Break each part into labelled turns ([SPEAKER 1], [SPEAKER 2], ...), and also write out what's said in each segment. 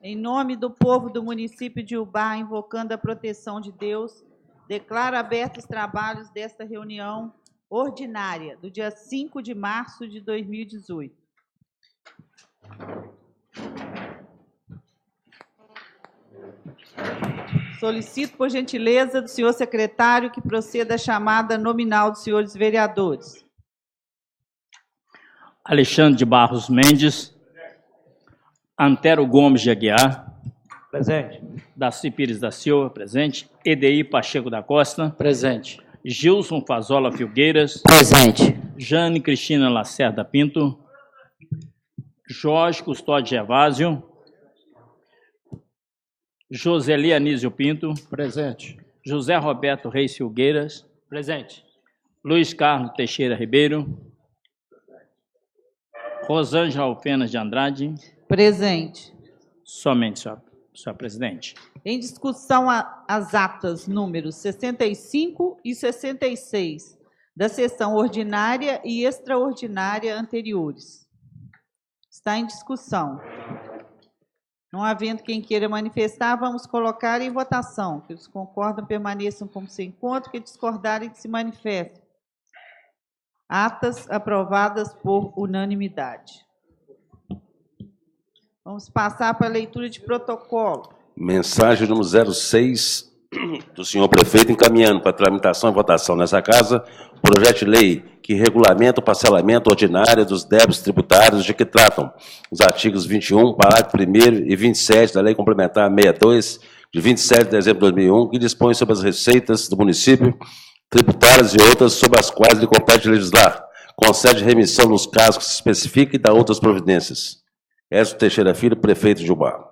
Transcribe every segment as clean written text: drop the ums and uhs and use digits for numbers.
[SPEAKER 1] Em nome do povo do município de Ubá, invocando a proteção de Deus, declaro abertos os trabalhos desta reunião ordinária do dia 5 de março de 2018. Solicito, por gentileza, do senhor secretário que proceda à chamada nominal dos senhores vereadores.
[SPEAKER 2] Alexandre de Barros Mendes. Antero Gomes de Aguiar.
[SPEAKER 3] Presente.
[SPEAKER 2] Darcy Pires da Silva, presente. Edeir Pacheco da Costa.
[SPEAKER 3] Presente.
[SPEAKER 2] Gilson Fazola Filgueiras.
[SPEAKER 3] Presente.
[SPEAKER 2] Jane Cristina Lacerda Pinto. Jorge Custódio Gervásio. Joseli Anísio Pinto.
[SPEAKER 3] Presente.
[SPEAKER 2] José Roberto Reis Filgueiras.
[SPEAKER 3] Presente.
[SPEAKER 2] Luiz Carlos Teixeira Ribeiro. Rosângela Alfenas de Andrade.
[SPEAKER 1] Presente.
[SPEAKER 2] Somente, senhora presidente.
[SPEAKER 1] Em discussão, as atas números 65 e 66 da sessão ordinária e extraordinária anteriores. Está em discussão. Não havendo quem queira manifestar, vamos colocar em votação. Que os que concordam permaneçam como se encontram, que discordarem que se manifestem. Atas aprovadas por unanimidade. Vamos passar para a leitura de protocolo.
[SPEAKER 4] Mensagem número 06 do senhor prefeito, encaminhando para tramitação e votação nessa casa o projeto de lei que regulamenta o parcelamento ordinário dos débitos tributários de que tratam os artigos 21, parágrafo 1º e 27 da Lei Complementar 62, de 27 de dezembro de 2001, que dispõe sobre as receitas do município, tributárias e outras sobre as quais lhe compete legislar, concede remissão nos casos que se especifique e dá outras providências. Écio Teixeira Filho, prefeito de Ubá.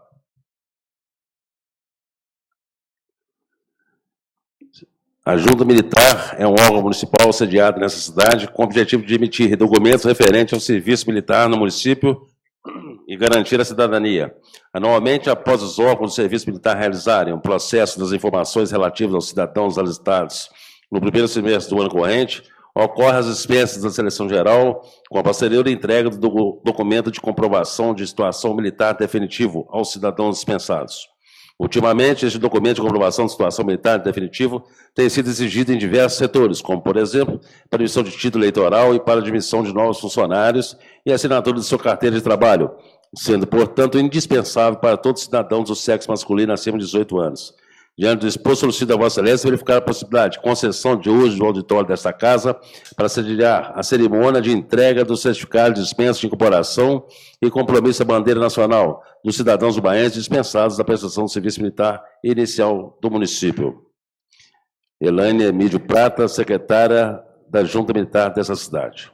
[SPEAKER 4] A Junta Militar é um órgão municipal sediado nessa cidade com o objetivo de emitir documentos referentes ao serviço militar no município e garantir a cidadania. Anualmente, após os órgãos do serviço militar realizarem um processo das informações relativas aos cidadãos alistados no primeiro semestre do ano corrente, ocorre as dispensas da seleção geral com a posterior entrega do documento de comprovação de situação militar definitivo aos cidadãos dispensados. Ultimamente, este documento de comprovação de situação militar definitivo tem sido exigido em diversos setores, como, por exemplo, para emissão de título eleitoral e para admissão de novos funcionários e assinatura de sua carteira de trabalho, sendo, portanto, indispensável para todos os cidadãos do sexo masculino acima de 18 anos. Diante do exposto, solicito a Vossa Excelência verificar a possibilidade de concessão de uso do auditório desta casa para sediar a cerimônia de entrega do certificado de dispensa de incorporação e compromisso à bandeira nacional dos cidadãos ubaenses dispensados da prestação do serviço militar inicial do município. Elaine Emílio Prata, secretária da Junta Militar dessa cidade.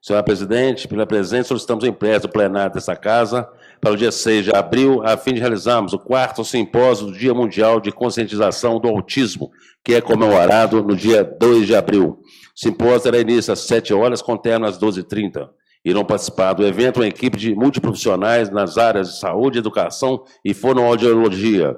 [SPEAKER 4] Senhora presidente, pela presença, solicitamos o empréstimo plenário desta casa para o dia 6 de abril, a fim de realizarmos o 4º simpósio do Dia Mundial de Conscientização do Autismo, que é comemorado no dia 2 de abril. O simpósio terá início às 7 horas, com término às 12h30. Irão participar do evento uma equipe de multiprofissionais nas áreas de saúde, educação e fonoaudiologia,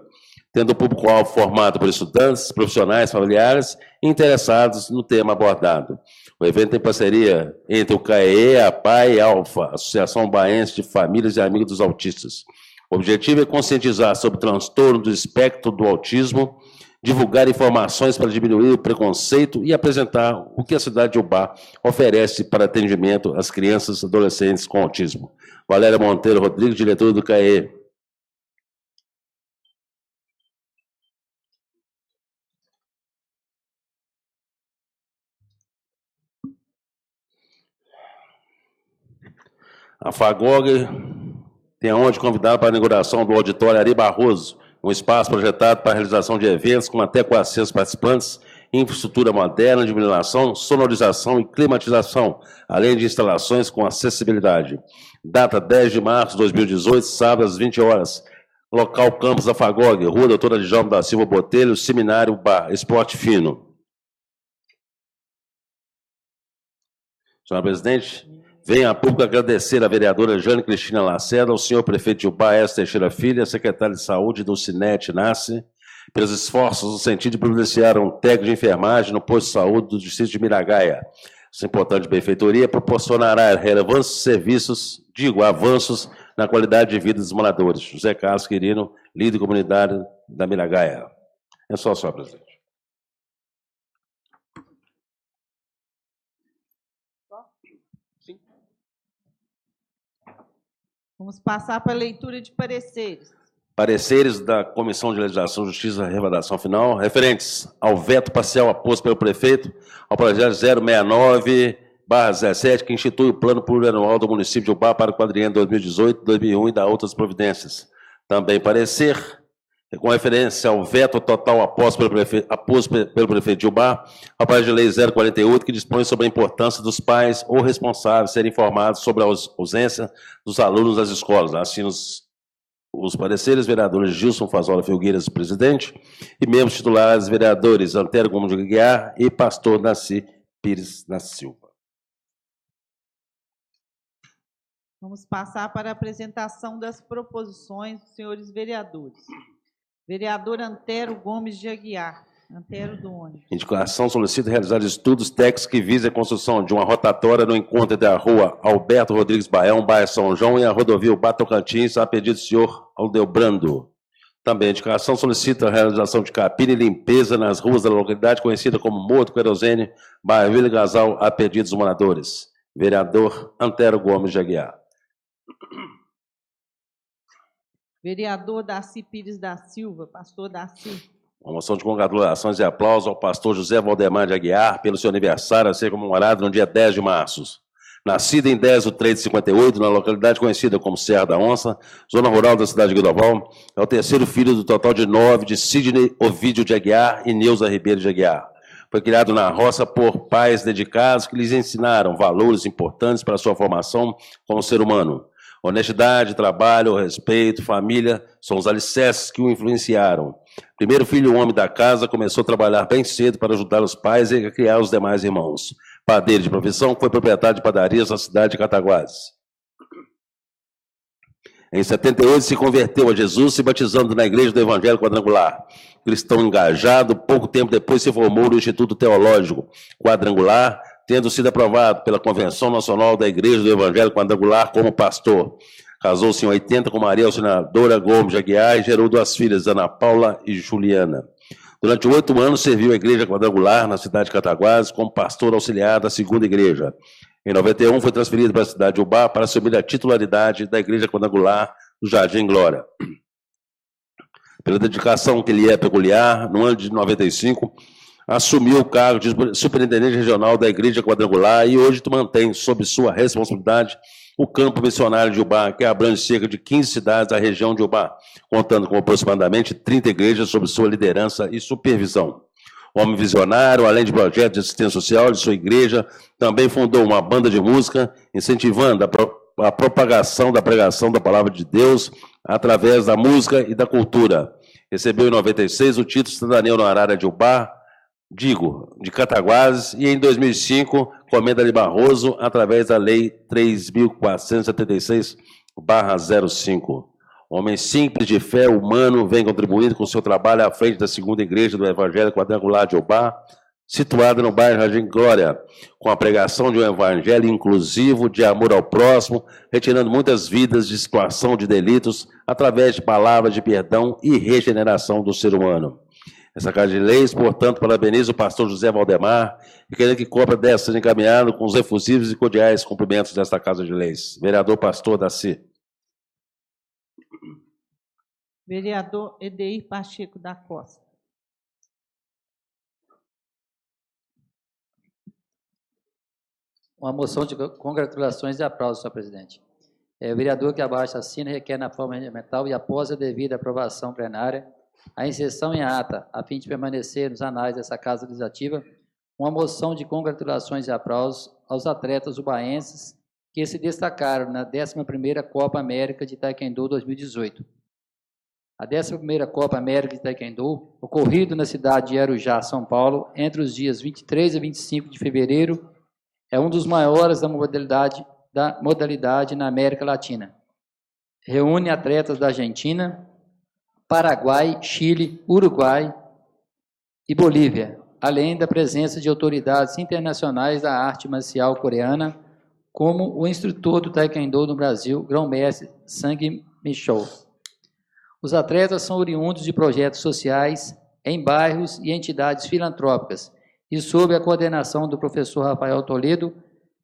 [SPEAKER 4] tendo o público-alvo formado por estudantes, profissionais, familiares e interessados no tema abordado. O evento tem parceria entre o CAEE, a PAI e a ALFA, Associação Baense de Famílias e Amigos dos Autistas. O objetivo é conscientizar sobre o transtorno do espectro do autismo, divulgar informações para diminuir o preconceito e apresentar o que a cidade de Ubá oferece para atendimento às crianças e adolescentes com autismo. Valéria Monteiro Rodrigues, diretora do CAEE. A FAGOG tem aonde convidar para a inauguração do auditório Ari Barroso, um espaço projetado para a realização de eventos com até 400 participantes, infraestrutura moderna de iluminação, sonorização e climatização, além de instalações com acessibilidade. Data 10 de março de 2018, sábado às 20 horas. Local campus da FAGOG, Rua Doutora Djalma da Silva Botelho, Seminário Bar, Esporte Fino. Senhora presidente, venho a público agradecer à vereadora Jane Cristina Lacerda, ao senhor prefeito de Ubá, Écio Teixeira Filho, a secretária de Saúde do Cinet Nasce, pelos esforços no sentido de providenciar um técnico de enfermagem no posto de saúde do distrito de Miragaia. Essa importante benfeitoria proporcionará relevantes serviços, avanços na qualidade de vida dos moradores. José Carlos Quirino, líder comunitário da Miragaia. É só, senhor presidente.
[SPEAKER 1] Vamos passar para a leitura de pareceres.
[SPEAKER 4] Pareceres da Comissão de Legislação e Justiça, redação final, referentes ao veto parcial aposto pelo prefeito ao projeto 069/17, que institui o Plano Plurianual do município de Ubá para o quadriênio 2018-2001 e da outras providências. Também parecer com referência ao veto total aposto pelo prefeito de Ubá ao projeto de lei 048, que dispõe sobre a importância dos pais ou responsáveis serem informados sobre a ausência dos alunos das escolas. Assim, os pareceres, vereadores Gilson Fazola Filgueiras, presidente, e membros titulares, vereadores Antero Gomes de Aguiar e pastor Nasci Pires da Silva.
[SPEAKER 1] Vamos passar para a apresentação das proposições dos senhores vereadores. Vereador Antero Gomes de Aguiar. Antero do ônibus.
[SPEAKER 4] Indicação solicita realizar estudos técnicos que visem a construção de uma rotatória no encontro entre a rua Alberto Rodrigues Baião, bairro São João, e a rodovia Ubá Tocantins, a pedido do senhor Aldebrando. Também a indicação solicita a realização de capina e limpeza nas ruas da localidade conhecida como Morro do Querosene, bairro Vila Gasal, a pedido dos moradores. Vereador Antero Gomes de Aguiar.
[SPEAKER 1] Vereador Darcy Pires da Silva, pastor Darcy.
[SPEAKER 4] Uma moção de congratulações e aplausos ao pastor José Valdemar de Aguiar pelo seu aniversário a ser comemorado no dia 10 de março. Nascido em 10/3/58, na localidade conhecida como Serra da Onça, zona rural da cidade de Guidoval, é o terceiro filho do total de 9 de Sidney Ovídio de Aguiar e Neuza Ribeiro de Aguiar. Foi criado na roça por pais dedicados que lhes ensinaram valores importantes para a sua formação como ser humano. Honestidade, trabalho, respeito, família são os alicerces que o influenciaram. Primeiro filho, homem da casa, começou a trabalhar bem cedo para ajudar os pais e a criar os demais irmãos. Padeiro de profissão, foi proprietário de padarias na cidade de Cataguases. Em 78, se converteu a Jesus, se batizando na Igreja do Evangelho Quadrangular. Cristão engajado, pouco tempo depois se formou no Instituto Teológico Quadrangular, tendo sido aprovado pela Convenção Nacional da Igreja do Evangelho Quadrangular como pastor. Casou-se em 80 com Maria Auxiliadora Gomes de Aguiar e gerou 2 filhas, Ana Paula e Juliana. Durante 8 anos, serviu a Igreja Quadrangular na cidade de Cataguases como pastor auxiliar da segunda igreja. Em 91, foi transferido para a cidade de Ubá para assumir a titularidade da Igreja Quadrangular do Jardim Glória. Pela dedicação que lhe é peculiar, no ano de 95, assumiu o cargo de superintendente regional da Igreja Quadrangular e hoje mantém sob sua responsabilidade o campo missionário de Ubá, que abrange cerca de 15 cidades da região de Ubá, contando com aproximadamente 30 igrejas sob sua liderança e supervisão. Homem visionário, além de projetos de assistência social de sua igreja, também fundou uma banda de música, incentivando a propagação da pregação da palavra de Deus através da música e da cultura. Recebeu em 96 o título de cidadania honorária de Ubá, de Cataguases, e em 2005, Comenda de Barroso, através da Lei 3.476/05. Homem simples, de fé, humano, vem contribuindo com seu trabalho à frente da segunda igreja do Evangelho Quadrangular de Ubá, situada no bairro Jardim Glória, com a pregação de um evangelho inclusivo, de amor ao próximo, retirando muitas vidas de situação de delitos, através de palavras de perdão e regeneração do ser humano. Essa Casa de Leis, portanto, parabeniza o pastor José Valdemar e querendo que cobra dessa seja encaminhado com os efusivos e cordiais cumprimentos desta Casa de Leis. Vereador pastor Darcy.
[SPEAKER 1] Vereador Edeir Pacheco da Costa.
[SPEAKER 3] Uma moção de congratulações e aplausos, senhor presidente. O vereador que abaixo assina requer na forma regimental e após a devida aprovação plenária a inserção em ata, a fim de permanecer nos anais dessa Casa Legislativa, uma moção de congratulações e aplausos aos atletas ubaenses que se destacaram na 11ª Copa América de Taekwondo 2018. A 11ª Copa América de Taekwondo, ocorrido na cidade de Arujá, São Paulo, entre os dias 23 e 25 de fevereiro, é um dos maiores da modalidade na América Latina. Reúne atletas da Argentina, Paraguai, Chile, Uruguai e Bolívia. além da presença de autoridades internacionais da arte marcial coreana, como o instrutor do Taekwondo no Brasil, grão-mestre Sang Michol. Os atletas são oriundos de projetos sociais em bairros e entidades filantrópicas e, sob a coordenação do professor Rafael Toledo,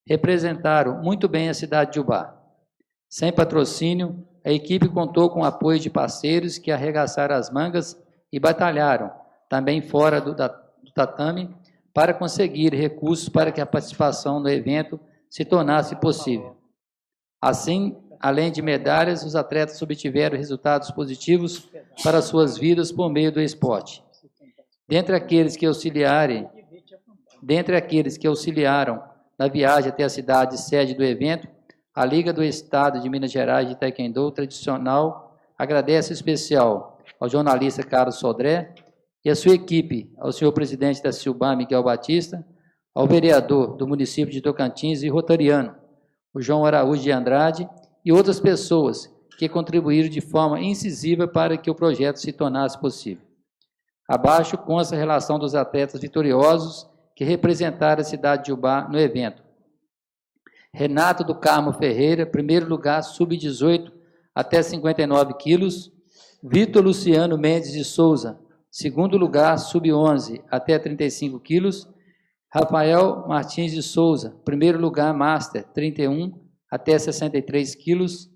[SPEAKER 3] representaram muito bem a cidade de Ubá. Sem patrocínio, a equipe contou com o apoio de parceiros que arregaçaram as mangas e batalharam, também fora do tatame, para conseguir recursos para que a participação no evento se tornasse possível. Assim, além de medalhas, os atletas obtiveram resultados positivos para suas vidas por meio do esporte. Dentre aqueles que auxiliaram na viagem até a cidade sede do evento, a Liga do Estado de Minas Gerais de Taekwondo Tradicional agradece em especial ao jornalista Carlos Sodré e a sua equipe, ao senhor presidente da Silban, Miguel Batista, ao vereador do município de Tocantins e rotariano, o João Araújo de Andrade, e outras pessoas que contribuíram de forma incisiva para que o projeto se tornasse possível. Abaixo consta a relação dos atletas vitoriosos que representaram a cidade de Ubá no evento. Renato do Carmo Ferreira, primeiro lugar, sub-18 até 59 quilos. Vitor Luciano Mendes de Souza, segundo lugar, sub-11 até 35 quilos. Rafael Martins de Souza, primeiro lugar, master, 31 até 63 quilos.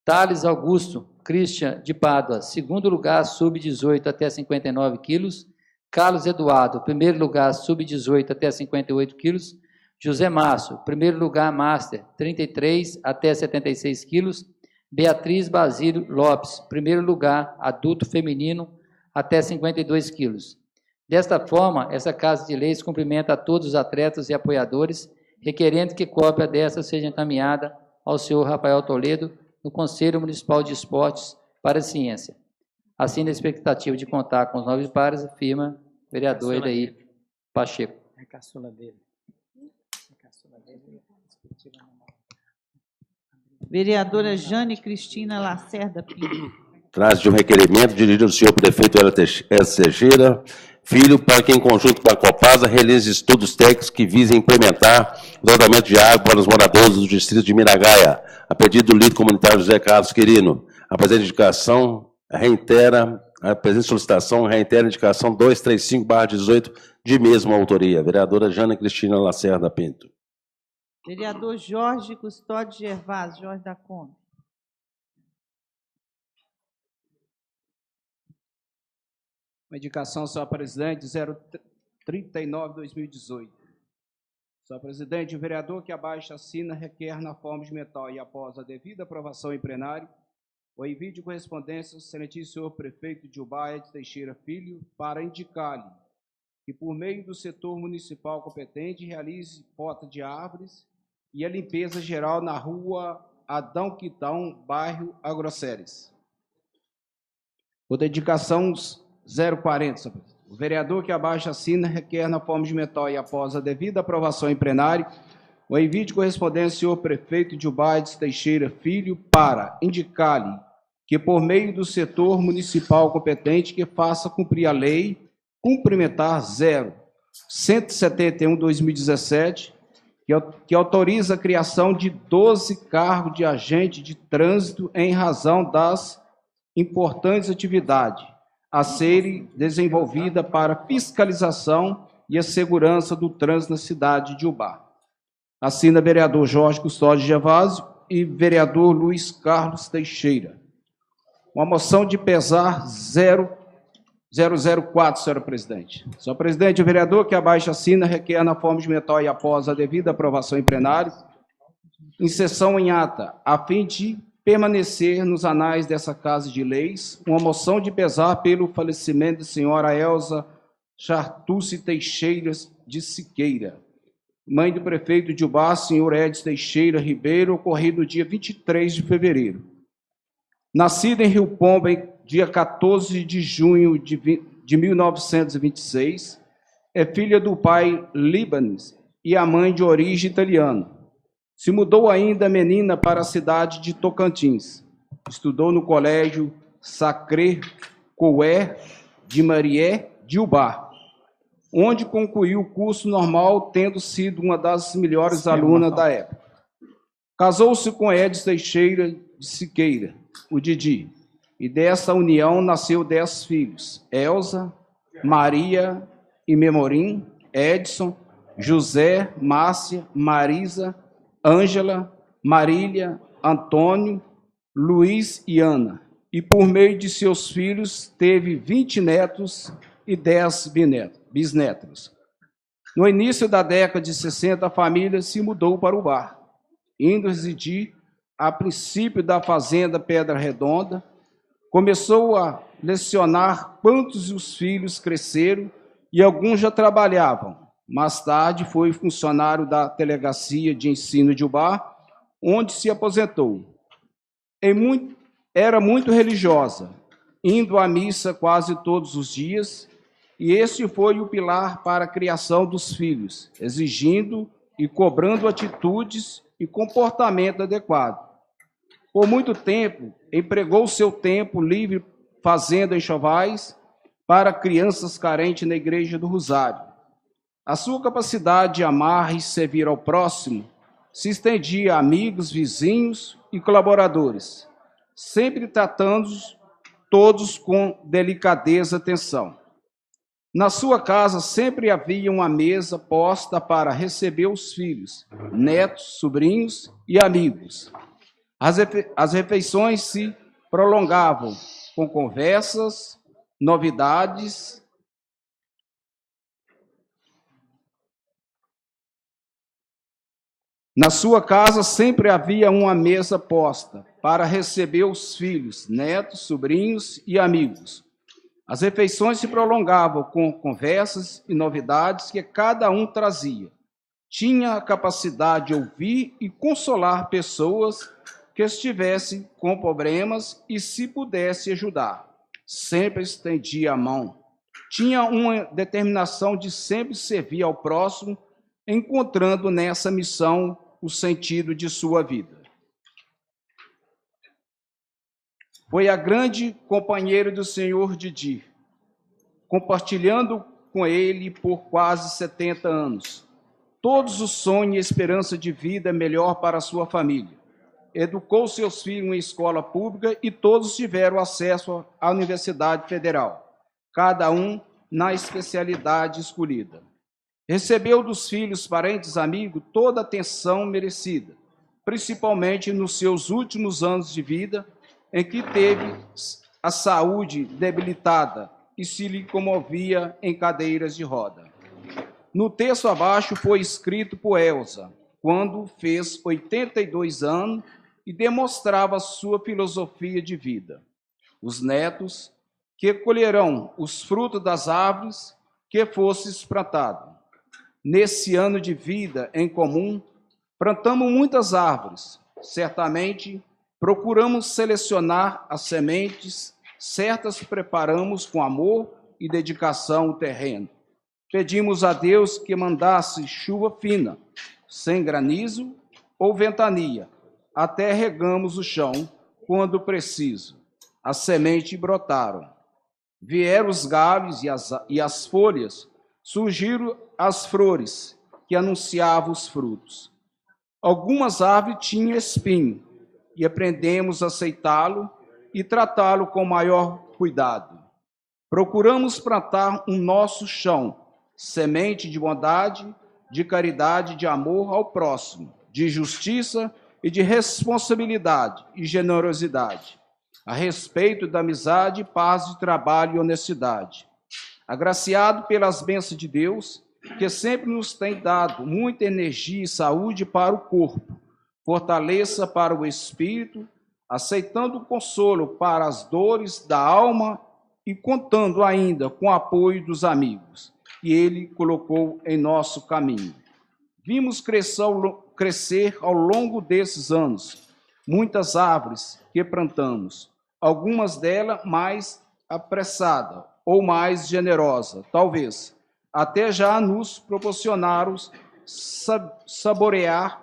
[SPEAKER 3] Thales Augusto Christian de Pádua, segundo lugar, sub-18 até 59 quilos. Carlos Eduardo, primeiro lugar, sub-18 até 58 quilos. José Márcio, primeiro lugar, master, 33 até 76 quilos. Beatriz Basílio Lopes, primeiro lugar, adulto feminino, até 52 quilos. Desta forma, essa Casa de Leis cumprimenta a todos os atletas e apoiadores, requerendo que cópia desta seja encaminhada ao senhor Rafael Toledo, no Conselho Municipal de Esportes para a Ciência. Assim, na expectativa de contar com os 9 pares, afirma o vereador Edair Pacheco.
[SPEAKER 5] É a caçula dele.
[SPEAKER 1] Vereadora Jane Cristina Lacerda Pinto.
[SPEAKER 4] Trata de um requerimento dirigido ao senhor prefeito S. Teixeira Filho, para que, em conjunto com a Copasa, realize estudos técnicos que visem implementar o tratamento de água para os moradores do distrito de Miragaia, a pedido do líder comunitário José Carlos Quirino. A presente solicitação reitera a indicação 235/18, de mesma autoria. Vereadora Jane Cristina Lacerda Pinto.
[SPEAKER 1] Vereador Jorge Custódio Gervásio, Jorge da Cômica.
[SPEAKER 5] Uma indicação, senhor presidente, 039/2018. Senhor presidente, o vereador que abaixo assina requer na forma de metal e após a devida aprovação em plenário, o envio de correspondência ao excelentíssimo senhor prefeito de Ubá, Edson Teixeira Filho, para indicar-lhe que, por meio do setor municipal competente, realize poda de árvores e a limpeza geral na rua Adão Quitão, bairro Agroceres. Por dedicação 040, senhor presidente. O vereador que abaixo assina requer na forma de metal e após a devida aprovação em plenário, o envio de correspondência ao senhor prefeito de Ubá, Edson Teixeira Filho, para indicar-lhe que, por meio do setor municipal competente, que faça cumprir a lei Cumprimentar 171/2017, que autoriza a criação de 12 cargos de agente de trânsito em razão das importantes atividades a serem desenvolvidas para fiscalização e a segurança do trânsito na cidade de Ubá. Assina vereador Jorge Custódio Gervásio e vereador Luiz Carlos Teixeira. Uma moção de pesar 004, senhora presidente. Senhor presidente, o vereador que abaixo assina requer na forma de metal e após a devida aprovação em plenário, em sessão em ata, a fim de permanecer nos anais dessa Casa de Leis, uma moção de pesar pelo falecimento da senhora Elza Chartucci Teixeira de Siqueira, mãe do prefeito de Ubá, senhor Edson Teixeira Ribeiro, ocorrido no dia 23 de fevereiro. Nascida em Rio Pomba, dia 14 de junho de 1926, é filha do pai libanês e a mãe de origem italiana. Se mudou ainda menina para a cidade de Tocantins. Estudou no colégio Sacré-Cœur de Marie de Ubá, onde concluiu o curso normal, tendo sido uma das melhores alunas da época. Casou-se com Edson Teixeira de Siqueira, o Didi, e dessa união nasceu 10 filhos: Elza, Maria e Memorim, Edson, José, Márcia, Marisa, Ângela, Marília, Antônio, Luiz e Ana. E por meio de seus filhos teve 20 netos e 10 bisnetos. No início da década de 60, a família se mudou para Ubá, indo residir a princípio da fazenda Pedra Redonda. Começou a lecionar quantos os filhos cresceram e alguns já trabalhavam. Mais tarde foi funcionário da Delegacia de Ensino de Ubá, onde se aposentou. Era muito religiosa, indo à missa quase todos os dias, e este foi o pilar para a criação dos filhos, exigindo e cobrando atitudes e comportamento adequado. Por muito tempo, empregou seu tempo livre fazendo enxovais para crianças carentes na Igreja do Rosário. A sua capacidade de amar e servir ao próximo se estendia a amigos, vizinhos e colaboradores, sempre tratando-os todos com delicadeza e atenção. Na sua casa sempre havia uma mesa posta para receber os filhos, netos, sobrinhos e amigos. As refeições se prolongavam com conversas, novidades. Na sua casa sempre havia uma mesa posta para receber os filhos, netos, sobrinhos e amigos. As refeições se prolongavam com conversas e novidades que cada um trazia. Tinha a capacidade de ouvir e consolar pessoas que estivessem com problemas e, se pudesse ajudar, sempre estendia a mão. Tinha uma determinação de sempre servir ao próximo, encontrando nessa missão o sentido de sua vida. Foi a grande companheira do senhor Didi, compartilhando com ele por quase 70 anos todos os sonhos e esperança de vida melhor para a sua família. Educou seus filhos em escola pública e todos tiveram acesso à Universidade Federal, cada um na especialidade escolhida. Recebeu dos filhos, parentes, amigos, toda a atenção merecida, principalmente nos seus últimos anos de vida, em que teve a saúde debilitada e se lhe comovia em cadeiras de roda. No texto abaixo foi escrito por Elza, quando fez 82 anos e demonstrava sua filosofia de vida. Os netos que colherão os frutos das árvores que fostes plantado. Nesse ano de vida em comum, plantamos muitas árvores. Certamente, procuramos selecionar as sementes certas, preparamos com amor e dedicação o terreno. Pedimos a Deus que mandasse chuva fina, sem granizo ou ventania, até regamos o chão quando preciso. As sementes brotaram. Vieram os galhos e as folhas, surgiram as flores que anunciavam os frutos. Algumas árvores tinham espinho e aprendemos a aceitá-lo e tratá-lo com maior cuidado. Procuramos plantar um nosso chão, semente de bondade, de caridade, de amor ao próximo, de justiça e de responsabilidade e generosidade, a respeito da amizade, paz de trabalho e honestidade. Agraciado pelas bênçãos de Deus, que sempre nos tem dado muita energia e saúde para o corpo, fortaleza para o espírito, aceitando o consolo para as dores da alma e contando ainda com o apoio dos amigos que Ele colocou em nosso caminho. Vimos crescer ao longo desses anos muitas árvores que plantamos, algumas delas mais apressadas ou mais generosas, talvez, até já nos proporcionaram saborear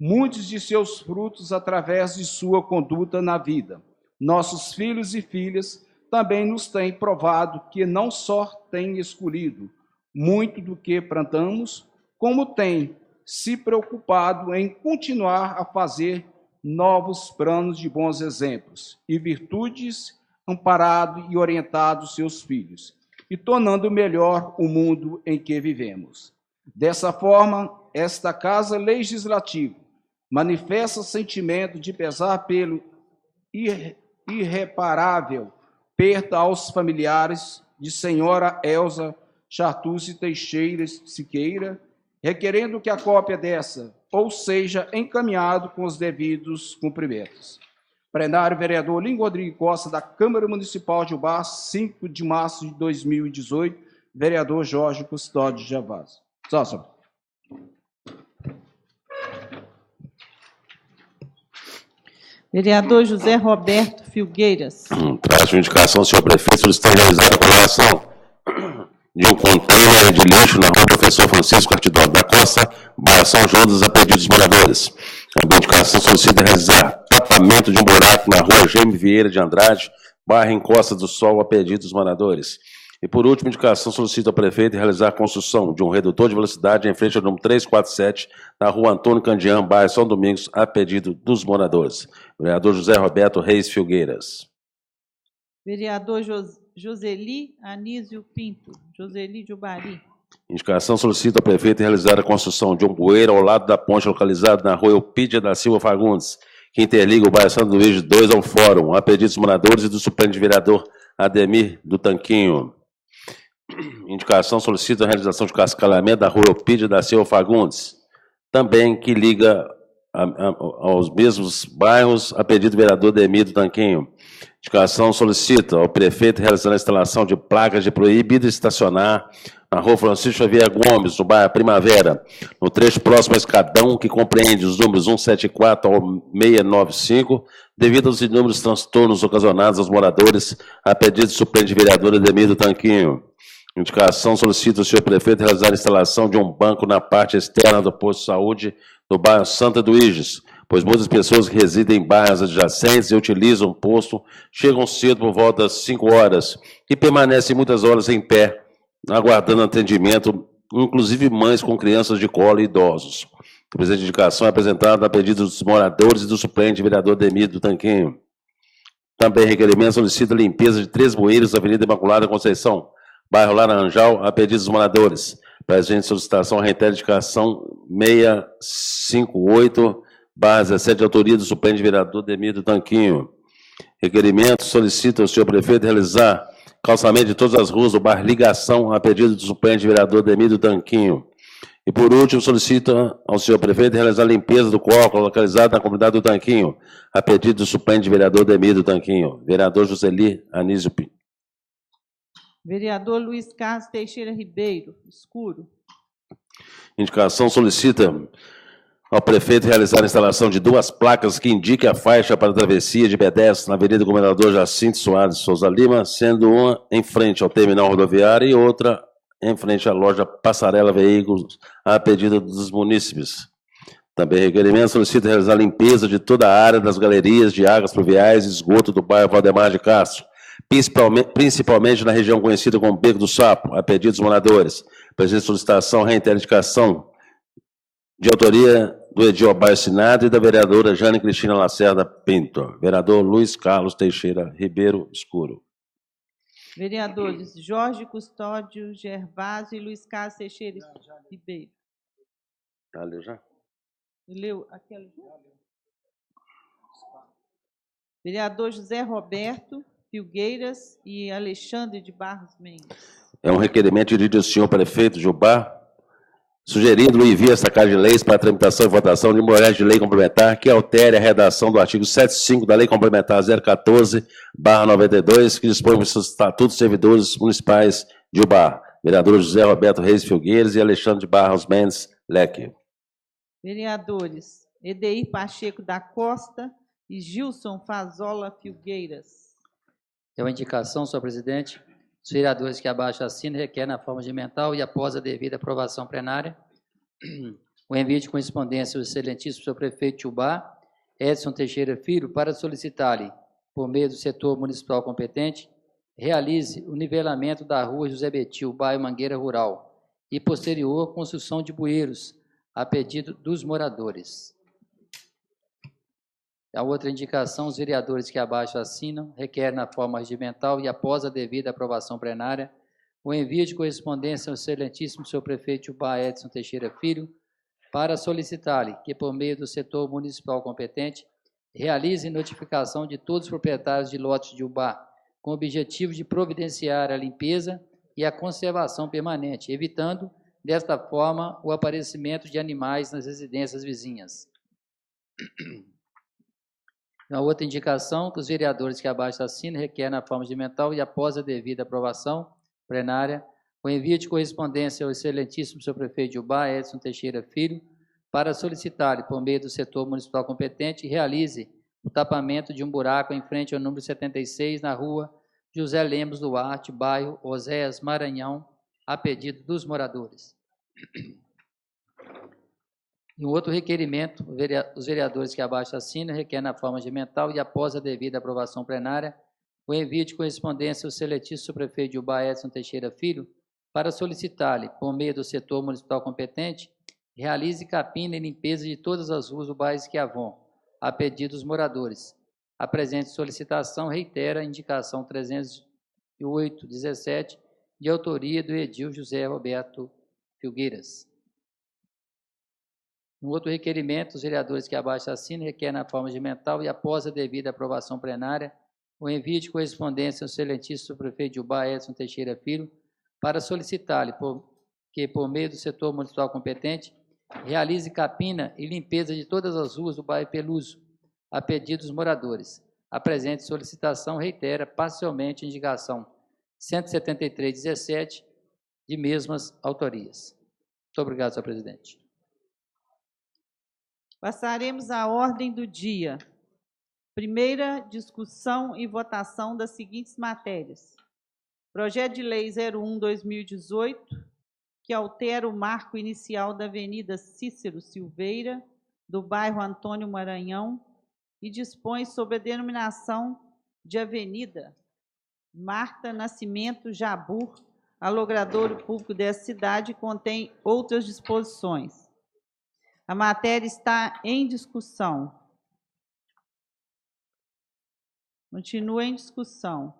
[SPEAKER 5] muitos de seus frutos através de sua conduta na vida. Nossos filhos e filhas também nos tem provado que não só tem escolhido muito do que plantamos, como tem se preocupado em continuar a fazer novos planos de bons exemplos e virtudes, amparado e orientado seus filhos, e tornando melhor o mundo em que vivemos. Dessa forma, esta Casa Legislativa manifesta sentimento de pesar pelo irreparável perda aos familiares de senhora Elza Chartucci Teixeira Siqueira, requerendo que a cópia dessa ou seja encaminhado com os devidos cumprimentos. Plenário, vereador Lingo Rodrigues Costa, da Câmara Municipal de Ubá, 5 de março de 2018, vereador Jorge Custódio Gervásio. Sócio.
[SPEAKER 1] Vereador José Roberto Filgueiras.
[SPEAKER 4] Traz uma indicação, senhor prefeito, solicitando realizar a colocação de um container de lixo na rua Professor Francisco Artidoro da Costa, bairro São Judas, a pedido dos moradores. A indicação solicita realizar tapamento de um buraco na rua Gêmeo Vieira de Andrade, bairro Encosta do Sol, a pedido dos moradores. E, por último, a indicação solicita ao prefeito realizar a construção de um redutor de velocidade em frente ao número 347, na rua Antônio Candian, bairro São Domingos, a pedido dos moradores. Vereador José Roberto Reis Filgueiras.
[SPEAKER 1] Vereador Joseli Anísio Pinto. Joseli de Ubari.
[SPEAKER 4] Indicação solicita ao prefeito realizar a construção de um bueiro ao lado da ponte localizada na rua Eupídia da Silva Fagundes, que interliga o bairro Santo Luís 2 ao Fórum, a pedido dos moradores e do suplente vereador Ademir do Tanquinho. Indicação solicita a realização de cascalhamento da rua Eupídia da Silva Fagundes, também que liga aos mesmos bairros, a pedido do vereador Ademir do Tanquinho. Indicação solicita ao prefeito realizar a instalação de placas de proibido estacionar na rua Francisco Xavier Gomes, no bairro Primavera, no trecho próximo ao escadão, que compreende os números 174 ao 695, devido aos inúmeros transtornos ocasionados aos moradores, a pedido do suplente vereador Ademir do Tanquinho. Indicação solicita ao senhor prefeito realizar a instalação de um banco na parte externa do posto de saúde do bairro Santa Eduíges, pois muitas pessoas que residem em bairros adjacentes e utilizam o posto chegam cedo por volta das 5 horas e permanecem muitas horas em pé, aguardando atendimento, inclusive mães com crianças de colo e idosos. A presente indicação é apresentada a pedido dos moradores e do suplente vereador Ademir do Tanquinho. Também requerimento solicita a limpeza de 3 bueiros da Avenida Imaculada Conceição, bairro Laranjal, a pedido dos moradores. Presente solicitação, reitera indicação 658/17, de autoria do suplente vereador Ademir do Tanquinho. Requerimento solicita ao senhor prefeito realizar calçamento de todas as ruas do bairro Ligação, a pedido do suplente vereador Ademir do Tanquinho. E, por último, solicita ao senhor prefeito realizar a limpeza do córrego localizado na comunidade do Tanquinho, a pedido do suplente vereador Ademir do Tanquinho. Vereador Joseli Anísio Pinto.
[SPEAKER 1] Vereador Luiz Carlos Teixeira Ribeiro, escuro.
[SPEAKER 4] Indicação solicita ao prefeito realizar a instalação de 2 placas que indiquem a faixa para a travessia de pedestres na Avenida Governador Jacinto Soares Souza Lima, sendo uma em frente ao terminal rodoviário e outra em frente à loja Passarela Veículos, a pedido dos munícipes. Também requerimento solicita realizar a limpeza de toda a área das galerias de águas pluviais e esgoto do bairro Valdemar de Castro, principalmente na região conhecida como Beco do Sapo, a pedido dos moradores. Presente solicitação, reitera indicação de autoria do Edil Abaixinado e da vereadora Jane Cristina Lacerda Pinto. Vereador Luiz Carlos Teixeira Ribeiro, escuro.
[SPEAKER 1] Vereadores Jorge Custódio Gervásio e Luiz Carlos Teixeira Ribeiro.
[SPEAKER 4] Já leu já?
[SPEAKER 1] Leu aquela? Vereador José Roberto Filgueiras e Alexandre de Barros Mendes. É
[SPEAKER 4] um requerimento dirigido ao senhor prefeito de Ubá, sugerindo o envio esta Casa de Leis para a tramitação e votação de um projeto de lei complementar que altere a redação do artigo 75 da Lei Complementar 014/92, que dispõe sobre os estatutos dos servidores municipais de Ubá. Vereador José Roberto Reis Filgueiras e Alexandre de Barros Mendes Leque.
[SPEAKER 1] Vereadores Edeir Pacheco da Costa e Gilson Fazola Filgueiras.
[SPEAKER 3] É uma indicação, senhor presidente. Os vereadores que abaixo assinam requerem na forma regimental e após a devida aprovação plenária o envio de correspondência ao excelentíssimo senhor prefeito de Ubá, Edson Teixeira Filho, para solicitar-lhe, por meio do setor municipal competente, realize o nivelamento da rua José Betil, bairro Mangueira Rural, e posterior construção de bueiros, a pedido dos moradores. A outra indicação, os vereadores que abaixo assinam, requer na forma regimental e após a devida aprovação plenária, o envio de correspondência ao excelentíssimo senhor prefeito de Ubá, Edson Teixeira Filho, para solicitar-lhe que, por meio do setor municipal competente, realize notificação de todos os proprietários de lotes de Ubá, com o objetivo de providenciar a limpeza e a conservação permanente, evitando, desta forma, o aparecimento de animais nas residências vizinhas. Na outra indicação, que os vereadores que abaixo assinam requer na forma regimental e após a devida aprovação plenária, o envio de correspondência ao excelentíssimo senhor prefeito de Ubá, Edson Teixeira Filho, para solicitar-lhe, por meio do setor municipal competente, realize o tapamento de um buraco em frente ao número 76, na rua José Lemos Duarte, bairro Oséias, Maranhão, a pedido dos moradores. Em outro requerimento, os vereadores que abaixo assinam requer na forma regimental e após a devida aprovação plenária, o envio de correspondência ao excelentíssimo prefeito de Ubá, Edson Teixeira Filho, para solicitar-lhe, por meio do setor municipal competente, realize capina e limpeza de todas as ruas do bairro Esquiavon, a pedido dos moradores. A presente solicitação reitera a indicação 308/17, de autoria do edil José Roberto Filgueiras. No outro requerimento, os vereadores que abaixo assinam requer na forma regimental e após a devida aprovação plenária, o envio de correspondência ao excelentíssimo prefeito de Ubá, Edson Teixeira Filho, para solicitar-lhe que, por meio do setor municipal competente, realize capina e limpeza de todas as ruas do bairro Peluso, a pedido dos moradores. A presente solicitação reitera parcialmente a indicação 173/17, de mesmas autorias. Muito obrigado, senhor presidente.
[SPEAKER 1] Passaremos à ordem do dia. Primeira discussão e votação das seguintes matérias. Projeto de Lei 01/2018, que altera o marco inicial da Avenida Cícero Silveira, do bairro Antônio Maranhão, e dispõe sobre a denominação de Avenida Marta Nascimento Jabur, a logradouro público dessa cidade, e contém outras disposições. A matéria está em discussão. Continua em discussão.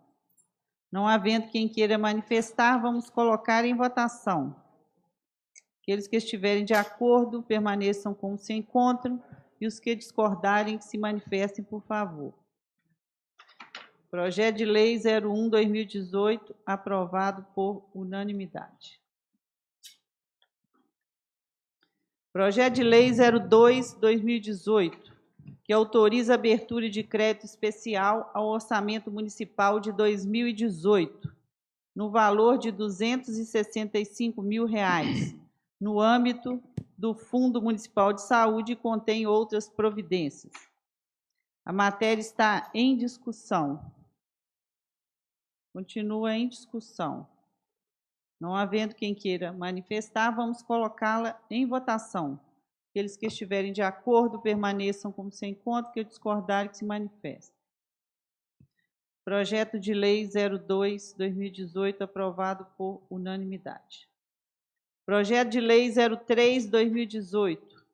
[SPEAKER 1] Não havendo quem queira manifestar, vamos colocar em votação. Aqueles que estiverem de acordo, permaneçam como se encontram, e os que discordarem, que se manifestem, por favor. Projeto de Lei 01/2018, aprovado por unanimidade. Projeto de Lei 02/2018, que autoriza a abertura de crédito especial ao Orçamento Municipal de 2018, no valor de R$ 265 mil, no âmbito do Fundo Municipal de Saúde, e contém outras providências. A matéria está em discussão. Continua em discussão. Não havendo quem queira manifestar, vamos colocá-la em votação. Aqueles que estiverem de acordo, permaneçam como se encontram, que discordarem, que se manifestem. Projeto de Lei 02/2018, aprovado por unanimidade. Projeto de Lei 03/2018,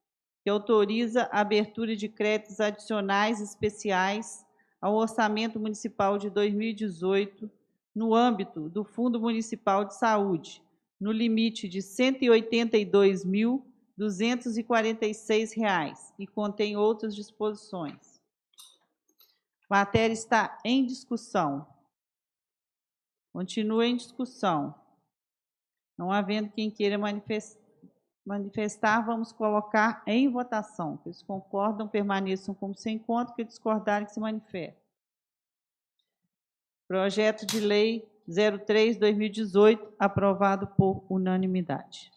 [SPEAKER 1] que autoriza a abertura de créditos adicionais especiais ao Orçamento Municipal de 2018, no âmbito do Fundo Municipal de Saúde, no limite de R$ 182.246, e contém outras disposições. A matéria está em discussão. Continua em discussão. Não havendo quem queira manifestar, vamos colocar em votação. Eles concordam, permaneçam como se encontram, que discordarem, que se manifestem. Projeto de Lei 03/2018, aprovado por unanimidade.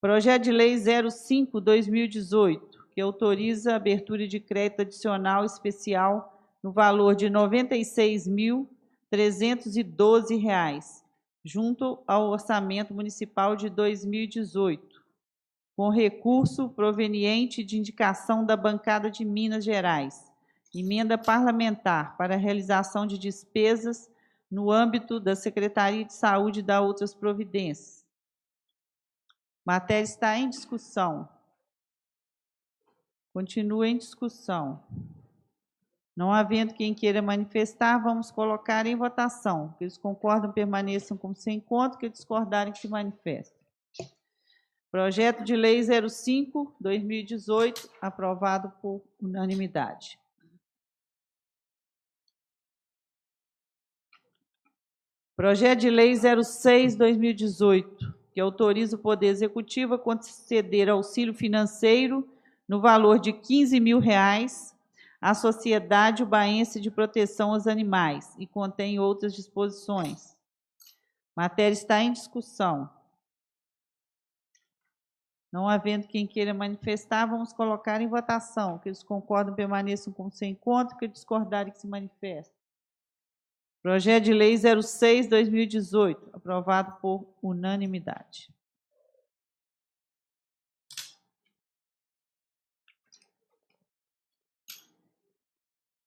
[SPEAKER 1] Projeto de Lei 05/2018, que autoriza a abertura de crédito adicional especial no valor de R$ 96.312, junto ao Orçamento Municipal de 2018, com recurso proveniente de indicação da Bancada de Minas Gerais, emenda parlamentar para a realização de despesas no âmbito da Secretaria de Saúde e da outras providências. Matéria está em discussão. Continua em discussão. Não havendo quem queira manifestar, vamos colocar em votação. Aqueles que concordam, permaneçam como sem encontro, que discordarem, que se manifestem. Projeto de Lei 05/2018, aprovado por unanimidade. Projeto de Lei 06/2018, que autoriza o Poder Executivo a conceder auxílio financeiro no valor de R$ 15.000 à Sociedade Ubaense de Proteção aos Animais e contém outras disposições. Matéria está em discussão. Não havendo quem queira manifestar, vamos colocar em votação. Aqueles que concordam, permaneçam como sem encontro, que discordarem, que se manifestem. Projeto de Lei 06/2018, aprovado por unanimidade.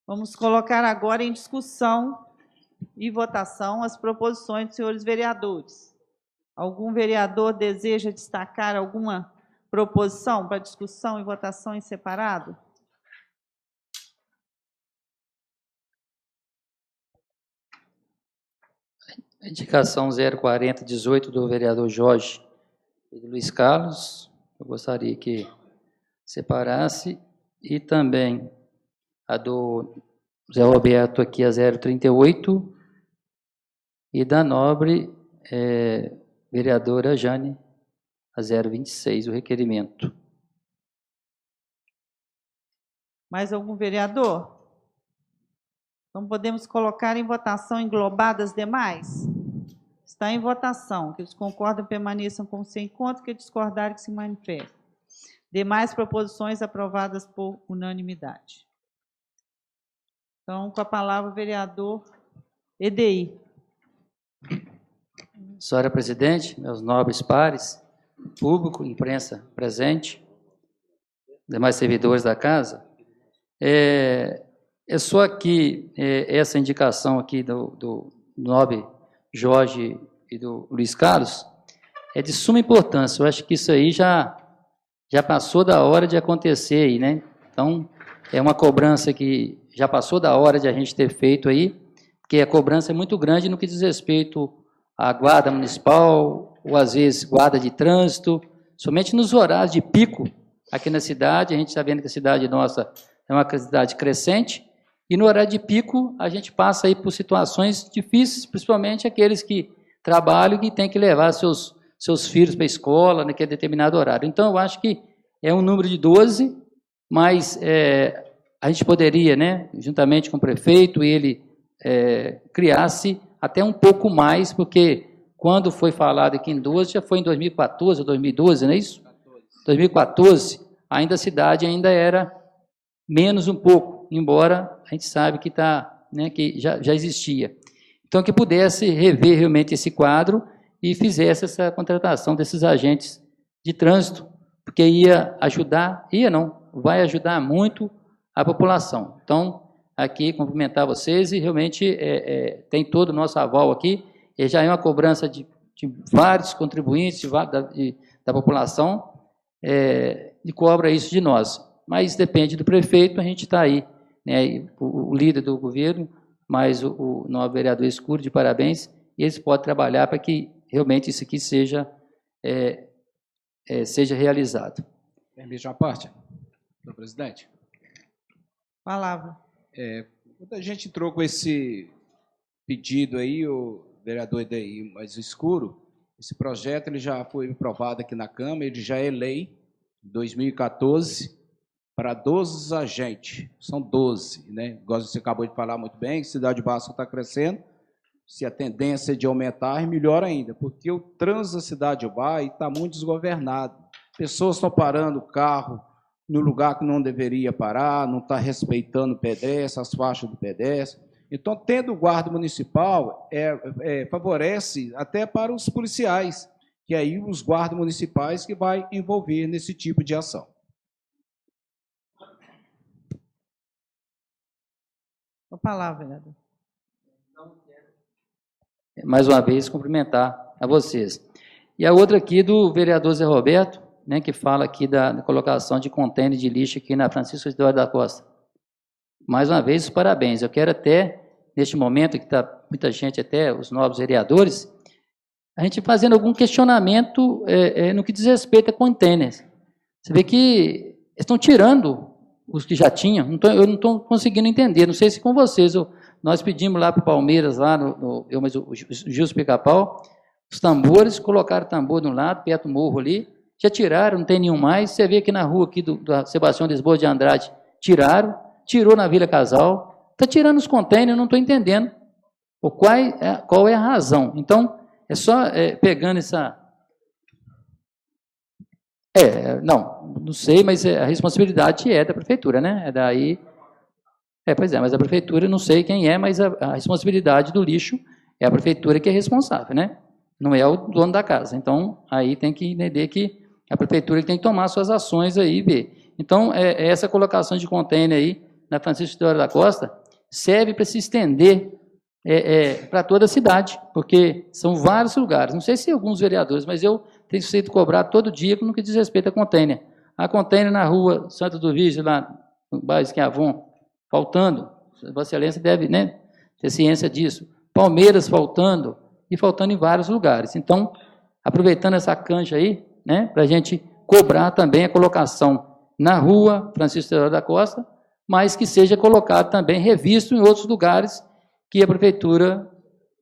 [SPEAKER 1] Vamos colocar agora em discussão e votação as proposições dos senhores vereadores. Algum vereador deseja destacar alguma proposição para discussão e votação em separado?
[SPEAKER 3] A indicação 04018 do vereador Jorge e do Luiz Carlos, eu gostaria que separasse, e também a do Zé Roberto aqui, a 038, e da nobre vereadora Jane, a 026, o requerimento.
[SPEAKER 1] Mais algum vereador? Então, podemos colocar em votação englobadas demais? Está em votação. Que eles concordam, permaneçam como sem encontro, que discordarem, que se manifestem. Demais proposições aprovadas por unanimidade. Então, com a palavra, o vereador EDI.
[SPEAKER 3] Senhora presidente, meus nobres pares, público, imprensa presente, demais servidores da casa, é só aqui, essa indicação aqui do nobre Jorge e do Luiz Carlos, é de suma importância. Eu acho que isso aí já passou da hora de acontecer aí, né? Então, é uma cobrança que já passou da hora de a gente ter feito aí, porque a cobrança é muito grande no que diz respeito à guarda municipal, ou às vezes guarda de trânsito, somente nos horários de pico aqui na cidade. A gente está vendo que a cidade nossa é uma cidade crescente, e no horário de pico a gente passa aí por situações difíceis, principalmente aqueles que trabalham e que têm que levar seus filhos para a escola naquele determinado horário. Então, eu acho que é um número de 12, mas a gente poderia, né, juntamente com o prefeito, ele criasse até um pouco mais, porque quando foi falado aqui em 12, já foi em 2014 ou 2012, não é isso? 2014, ainda a cidade ainda era menos um pouco, embora a gente sabe que que já existia. Então, que pudesse rever realmente esse quadro e fizesse essa contratação desses agentes de trânsito, porque vai ajudar muito a população. Então, aqui, cumprimentar vocês, e realmente tem todo o nosso aval aqui, e já é uma cobrança de vários contribuintes da população, e cobra isso de nós. Mas depende do prefeito, a gente está aí, né, o líder do governo, mas o novo vereador Escuro, de parabéns, e eles podem trabalhar para que realmente isso aqui seja realizado.
[SPEAKER 5] Permite uma parte, senhor presidente?
[SPEAKER 1] Palavra.
[SPEAKER 5] Quando a gente entrou com esse pedido aí, o vereador EDI mais escuro, esse projeto ele já foi aprovado aqui na Câmara, ele já é lei, em 2014, para 12 agentes, são 12, né? Igual você acabou de falar muito bem, Cidade Baixa está crescendo, se a tendência é de aumentar, é melhor ainda, porque o trânsito da Cidade de Bahia está muito desgovernado. Pessoas estão parando o carro no lugar que não deveria parar, não está respeitando o pedestre, as faixas do pedestre. Então, tendo o guarda municipal, favorece até para os policiais, que aí os guardas municipais que vai envolver nesse tipo de ação.
[SPEAKER 1] A palavra, vereador.
[SPEAKER 3] mais uma vez, cumprimentar a vocês. E a outra aqui do vereador Zé Roberto, né, que fala aqui da colocação de contêiner de lixo aqui na Francisco Isidoro da Costa. Mais uma vez, parabéns. Eu quero até, neste momento, que está muita gente, até os novos vereadores, a gente fazendo algum questionamento no que diz respeito a contêineres. Você vê que estão tirando os que já tinham. Eu não estou conseguindo entender. Não sei se com vocês. Nós pedimos lá para o Palmeiras, lá mas o Gilson Pica-Pau, os tambores, colocaram tambor de um lado, perto do morro ali, já tiraram, não tem nenhum mais. Você vê aqui na rua aqui do Sebastião Lisboa de Andrade, tirou na Vila Casal, está tirando os contêineres, eu não estou entendendo qual é a razão. Então, é só pegando essa... não sei, mas a responsabilidade é da prefeitura, né? É daí... pois é, mas a prefeitura, não sei quem é, mas a responsabilidade do lixo é a prefeitura que é responsável, né? Não é o dono da casa. Então, aí tem que entender que a prefeitura tem que tomar suas ações aí e ver. Então, essa colocação de contêiner aí na Francisco Isidoro da Costa serve para se estender para toda a cidade, porque são vários lugares. Não sei se alguns vereadores, mas eu tenho sido cobrado todo dia no que diz respeito a contêiner. Há contêiner na rua Santo do Virgem, lá no bairro Esquiavon, faltando. Vossa Excelência deve, né, ter ciência disso. Palmeiras faltando, e faltando em vários lugares. Então, aproveitando essa cancha aí, né, para a gente cobrar também a colocação na rua Francisco Isidoro da Costa, mas que seja colocado também, revisto em outros lugares que a prefeitura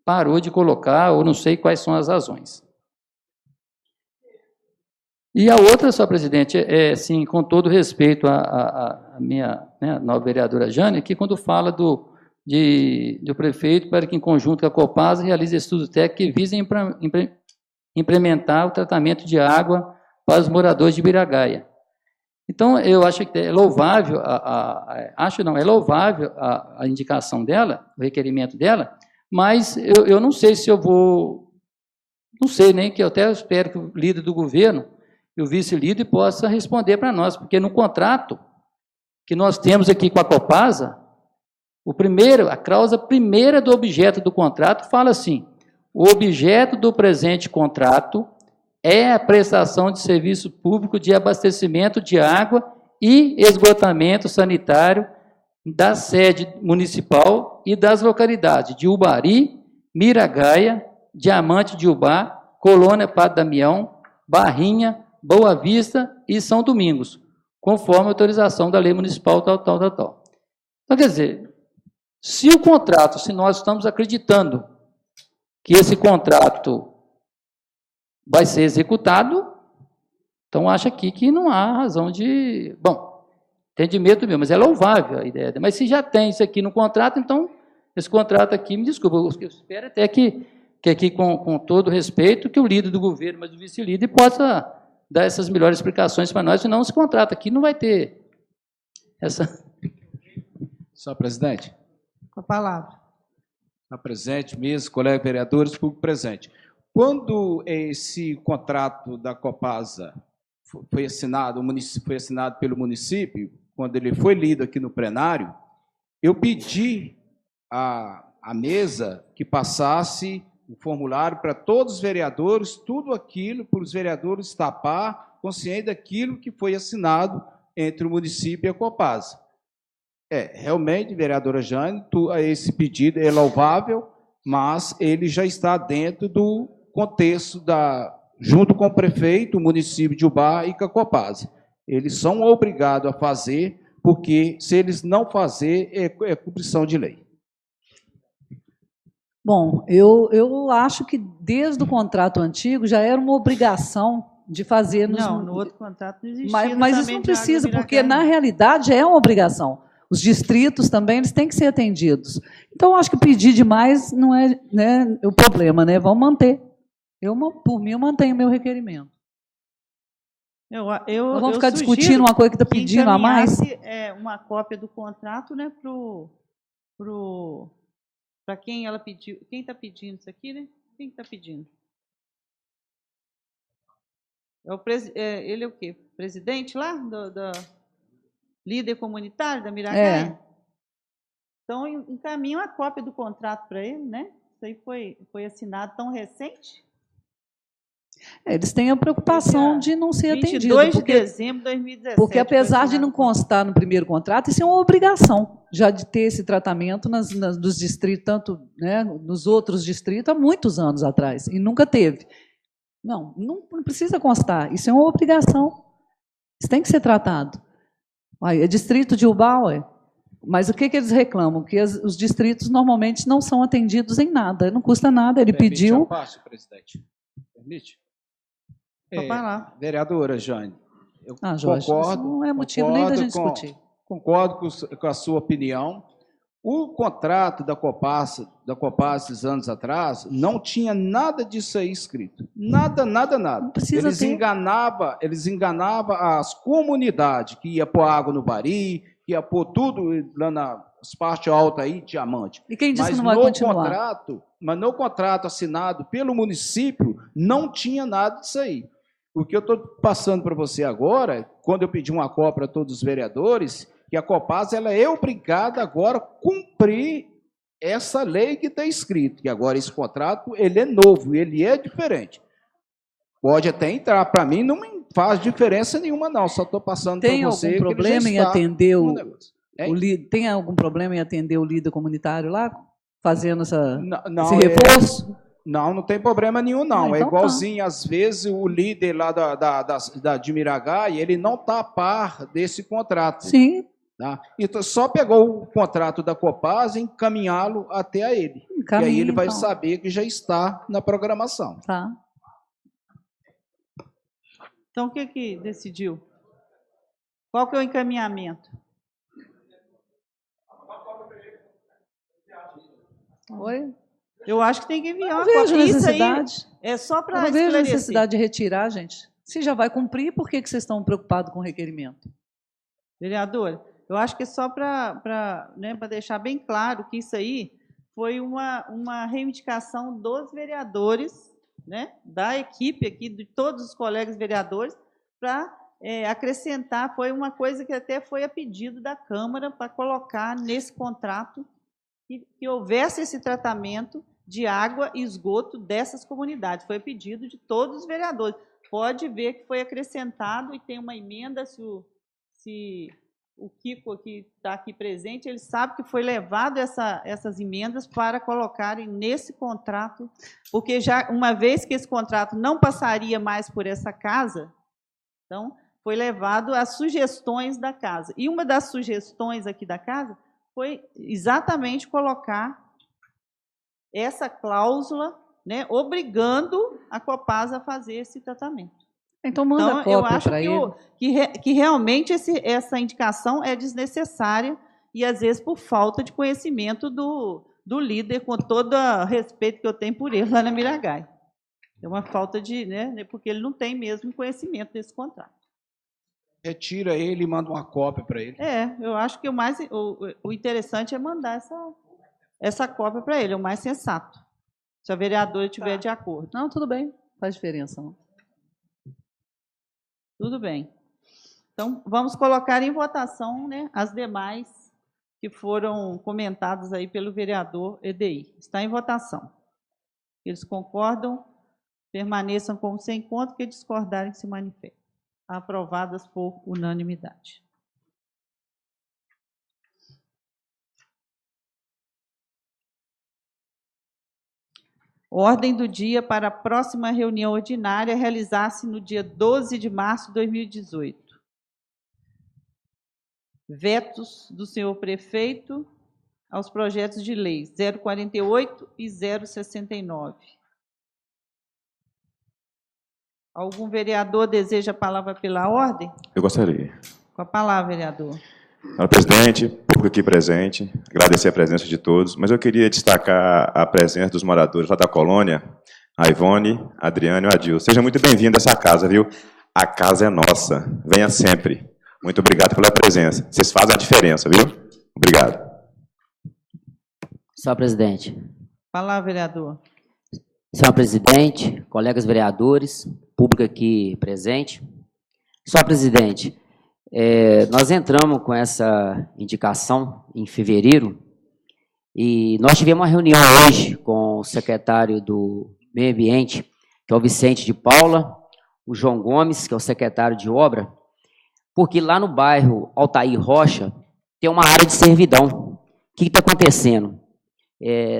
[SPEAKER 3] parou de colocar, ou não sei quais são as razões. E a outra, senhor presidente, assim, com todo respeito à minha, né, nova vereadora Jane, que quando fala do prefeito para que, em conjunto com a Copasa, realize estudo técnico que visa implementar o tratamento de água para os moradores de Biragaia. Então, eu acho que é louvável, é louvável a indicação dela, o requerimento dela, mas eu não sei se eu vou, não sei, nem que eu até espero que o líder do governo e o vice-líder possa responder para nós, porque no contrato que nós temos aqui com a Copasa, a cláusula primeira do objeto do contrato fala assim: o objeto do presente contrato é a prestação de serviço público de abastecimento de água e esgotamento sanitário da sede municipal e das localidades de Ubari, Miragaia, Diamante de Ubá, Colônia Padre Damião, Barrinha, Boa Vista e São Domingos, conforme a autorização da lei municipal tal. Então, quer dizer, se o contrato, se nós estamos acreditando que esse contrato vai ser executado, então acho aqui que não há razão de... Bom, entendimento mesmo, mas é louvável a ideia. Mas se já tem isso aqui no contrato, então, esse contrato aqui, me desculpa, eu espero até que aqui, com todo respeito, que o líder do governo, mas o vice-líder, possa dar essas melhores explicações para nós, senão esse contrato aqui não vai ter essa...
[SPEAKER 5] Senhor presidente.
[SPEAKER 1] Com a palavra.
[SPEAKER 5] Está presente mesmo, colegas vereadores, público presente. Quando esse contrato da Copasa foi assinado pelo município, quando ele foi lido aqui no plenário, eu pedi à mesa que passasse um formulário para todos os vereadores, tudo aquilo para os vereadores tapar, consciente daquilo que foi assinado entre o município e a Copasa. Realmente, vereadora Jane, esse pedido é louvável, mas ele já está dentro do contexto junto com o prefeito, o município de Ubá e com a Copasa. Eles são obrigados a fazer, porque se eles não fazerem, é cumprição de lei.
[SPEAKER 6] Bom, eu acho que desde o contrato antigo já era uma obrigação de fazer...
[SPEAKER 1] Não, no outro contrato não existia.
[SPEAKER 6] Mas isso não precisa, porque na realidade é uma obrigação. Os distritos também eles têm que ser atendidos. Então, eu acho que pedir demais não é, né, o problema, né? Vamos manter. Por mim, eu mantenho o meu requerimento.
[SPEAKER 1] Nós
[SPEAKER 6] vamos ficar discutindo uma coisa que está pedindo a mais?
[SPEAKER 1] Uma cópia do contrato, né, para quem ela pediu. Quem está pedindo isso aqui, né? Quem está pedindo? Ele é o quê? Presidente lá? Líder comunitário da Miragaia? Então, encaminha uma cópia do contrato para ele, né? Isso aí foi assinado tão recente?
[SPEAKER 6] Eles têm a preocupação de não ser atendido.
[SPEAKER 1] 22 de dezembro de 2017.
[SPEAKER 6] Porque, apesar de não constar no primeiro contrato, isso é uma obrigação, já de ter esse tratamento nos distritos, tanto, né, nos outros distritos, há muitos anos atrás, e nunca teve. Não precisa constar, isso é uma obrigação. Isso tem que ser tratado. Aí, é distrito de Ubaué. Mas o que eles reclamam? Que os distritos normalmente não são atendidos em nada, não custa nada, ele pediu...
[SPEAKER 5] Permite, presidente. Permite?
[SPEAKER 1] Pode falar.
[SPEAKER 5] Vereadora Jane, eu
[SPEAKER 6] Jorge,
[SPEAKER 5] concordo,
[SPEAKER 6] isso não é motivo nem da gente discutir.
[SPEAKER 5] Concordo com a sua opinião. O contrato da Copasa esses anos atrás, não tinha nada disso aí escrito. Nada.
[SPEAKER 6] Não precisa
[SPEAKER 5] Eles enganavam as comunidades, que ia pôr água no Bari, que ia pôr tudo lá nas partes altas aí, diamante.
[SPEAKER 6] E quem disse que não vai continuar?
[SPEAKER 5] Mas no contrato assinado pelo município, não tinha nada disso aí. O que eu estou passando para você agora, quando eu pedi uma cópia a todos os vereadores, que a Copasa ela é obrigada agora a cumprir essa lei que está escrito, que agora esse contrato ele é novo, ele é diferente. Pode até entrar, para mim não me faz diferença nenhuma não, só estou passando para você.
[SPEAKER 6] Tem algum problema em atender tem algum problema em atender o líder comunitário lá, fazendo esse reforço?
[SPEAKER 5] Não tem problema nenhum, não. É igualzinho, às vezes, o líder lá de Miragai, ele não está a par desse contrato.
[SPEAKER 6] Sim.
[SPEAKER 5] Tá? Então, só pegou o contrato da Copasa e encaminhá-lo até a ele. E aí ele vai saber que já está na programação.
[SPEAKER 6] Tá.
[SPEAKER 1] Então, o que decidiu? Qual que é o encaminhamento?
[SPEAKER 6] Oi?
[SPEAKER 1] Eu acho que tem que enviar
[SPEAKER 6] uma cópia. Não vejo necessidade.
[SPEAKER 1] É só para
[SPEAKER 6] esclarecer. Não vejo necessidade de retirar, gente. Se já vai cumprir, por que vocês estão preocupados com o requerimento?
[SPEAKER 1] Vereador, eu acho que é só para deixar bem claro que isso aí foi uma reivindicação dos vereadores, né, da equipe aqui, de todos os colegas vereadores, para acrescentar, foi uma coisa que até foi a pedido da Câmara para colocar nesse contrato que houvesse esse tratamento de água e esgoto dessas comunidades. Foi pedido de todos os vereadores. Pode ver que foi acrescentado e tem uma emenda, se o Kiko está aqui presente, ele sabe que foi levado essas emendas para colocarem nesse contrato, porque já uma vez que esse contrato não passaria mais por essa casa, então foi levado as sugestões da casa. E uma das sugestões aqui da casa foi exatamente colocar essa cláusula, né, obrigando a Copasa a fazer esse tratamento.
[SPEAKER 6] Então, manda cópia para ele.
[SPEAKER 1] Eu acho que realmente essa indicação é desnecessária e, às vezes, por falta de conhecimento do líder, com todo o respeito que eu tenho por ele lá na Miragai. É uma falta de... né, porque ele não tem mesmo conhecimento desse contrato.
[SPEAKER 5] Retira ele e manda uma cópia para ele.
[SPEAKER 1] Eu acho que o interessante é mandar essa cópia para ele, é o mais sensato. Se a vereadora estiver de acordo.
[SPEAKER 6] Não, tudo bem, faz diferença. Não.
[SPEAKER 1] Tudo bem. Então, vamos colocar em votação, né, as demais que foram comentadas aí pelo vereador EDI. Está em votação. Eles concordam, permaneçam como se encontram, que discordarem que se manifestem. Aprovadas por unanimidade. Ordem do dia para a próxima reunião ordinária realizar-se no dia 12 de março de 2018. Vetos do senhor prefeito aos projetos de lei 048 e 069. Algum vereador deseja a palavra pela ordem?
[SPEAKER 7] Eu gostaria.
[SPEAKER 1] Com a palavra, vereador.
[SPEAKER 7] Senhora presidente, público aqui presente, agradecer a presença de todos, mas eu queria destacar a presença dos moradores lá da colônia, a Ivone, a Adriane e o Adil. Seja muito bem-vindo a essa casa, viu? A casa é nossa. Venha sempre. Muito obrigado pela presença. Vocês fazem a diferença, viu? Obrigado.
[SPEAKER 8] Senhor presidente.
[SPEAKER 1] Palavra, vereador.
[SPEAKER 8] Senhor presidente, colegas vereadores, público aqui presente. Senhor presidente, nós entramos com essa indicação em fevereiro E nós tivemos uma reunião hoje com o secretário do Meio Ambiente, que é o Vicente de Paula, o João Gomes, que é o secretário de obra, porque lá no bairro Altair Rocha tem uma área de servidão. O que está acontecendo?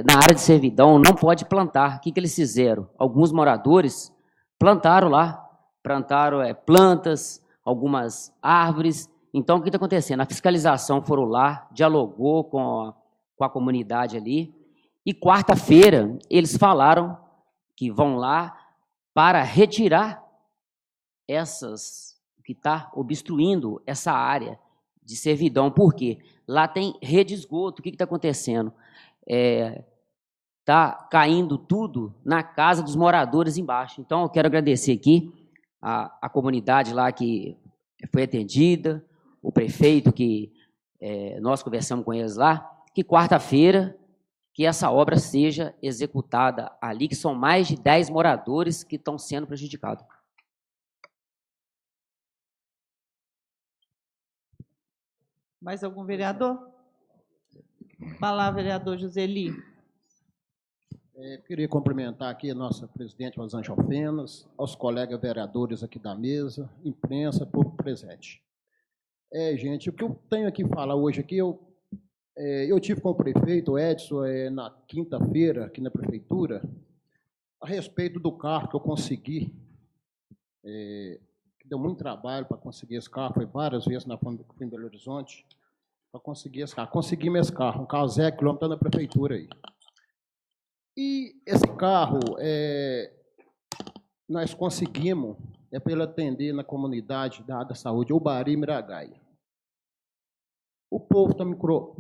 [SPEAKER 8] Na área de servidão não pode plantar. O que eles fizeram? Alguns moradores plantaram lá, plantaram plantas, algumas árvores. Então, o que está acontecendo? A fiscalização foram lá, dialogou com a comunidade ali, e quarta-feira eles falaram que vão lá para retirar que está obstruindo essa área de servidão. Por quê? Lá tem rede de esgoto. O que está acontecendo? Está caindo tudo na casa dos moradores embaixo. Então, eu quero agradecer aqui a comunidade lá que foi atendida, o prefeito que nós conversamos com eles lá, que quarta-feira que essa obra seja executada ali, que são mais de 10 moradores que estão sendo prejudicados.
[SPEAKER 1] Mais algum vereador? Palavra, vereador Joseli.
[SPEAKER 9] Queria cumprimentar aqui a nossa presidente Rosângela Fenas, aos colegas vereadores aqui da mesa, imprensa, público presente. Gente, o que eu tenho aqui falar hoje aqui, eu tive com o prefeito Edson na quinta-feira, aqui na prefeitura, a respeito do carro que eu consegui, que deu muito trabalho para conseguir esse carro, foi várias vezes na em Belo Horizonte, para conseguir esse carro. Conseguimos esse carro, um carro 0 km, está na prefeitura aí. E esse carro, nós conseguimos, para ele atender na comunidade da saúde, Ubari e Miragaia. O povo está me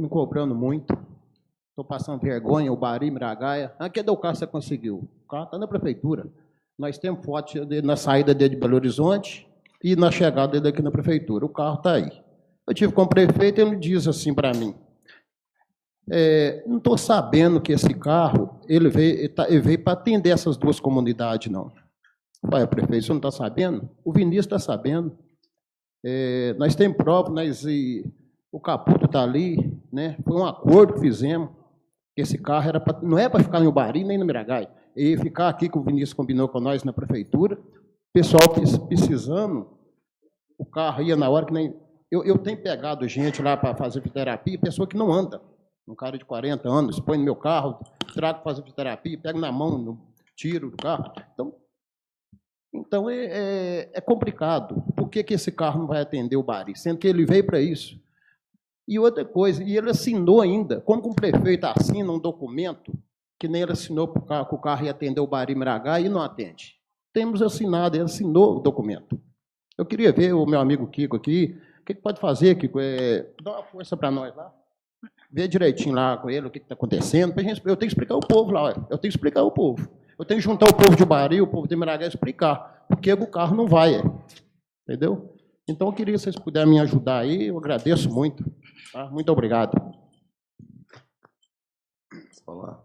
[SPEAKER 9] cobrando muito, estou passando vergonha, Ubari e Miragaia. Cadê o carro que você conseguiu? O carro está na prefeitura. Nós temos foto dele na saída dele de Belo Horizonte e na chegada dele aqui na prefeitura. O carro está aí. Eu tive com o prefeito e ele diz assim para mim, não estou sabendo que esse carro ele veio para atender essas duas comunidades, não. Pai, prefeito, você não está sabendo? O Vinícius está sabendo. Nós temos prova, o Caputo está ali, né? Foi um acordo que fizemos. Esse carro não é para ficar em Ubari nem no Miragaia. Ele ia ficar aqui, que o Vinícius combinou com nós na prefeitura. O pessoal precisando, o carro ia na hora que nem... Eu tenho pegado gente lá para fazer fisioterapia, pessoa que não anda. Um cara de 40 anos, põe no meu carro, trago para fazer fisioterapia, pego na mão, tiro do carro. Então é complicado. Por que esse carro não vai atender o Ubari? Sendo que ele veio para isso. E outra coisa, e ele assinou ainda, como que um prefeito assina um documento, que nem ele assinou que o carro ia atender o Ubari e Miragaia e não atende. Temos assinado, ele assinou o documento. Eu queria ver o meu amigo Kiko aqui, o que pode fazer, Kiko? Dá uma força para nós lá. Ver direitinho lá com ele o que está acontecendo. Eu tenho que explicar o povo lá. Eu tenho que explicar o povo. Eu tenho que juntar o povo de Ubari, o povo de Miragaia e explicar. Porque o carro não vai. Entendeu? Então, eu queria que vocês puderem me ajudar aí. Eu agradeço muito. Tá? Muito obrigado.
[SPEAKER 10] Falar.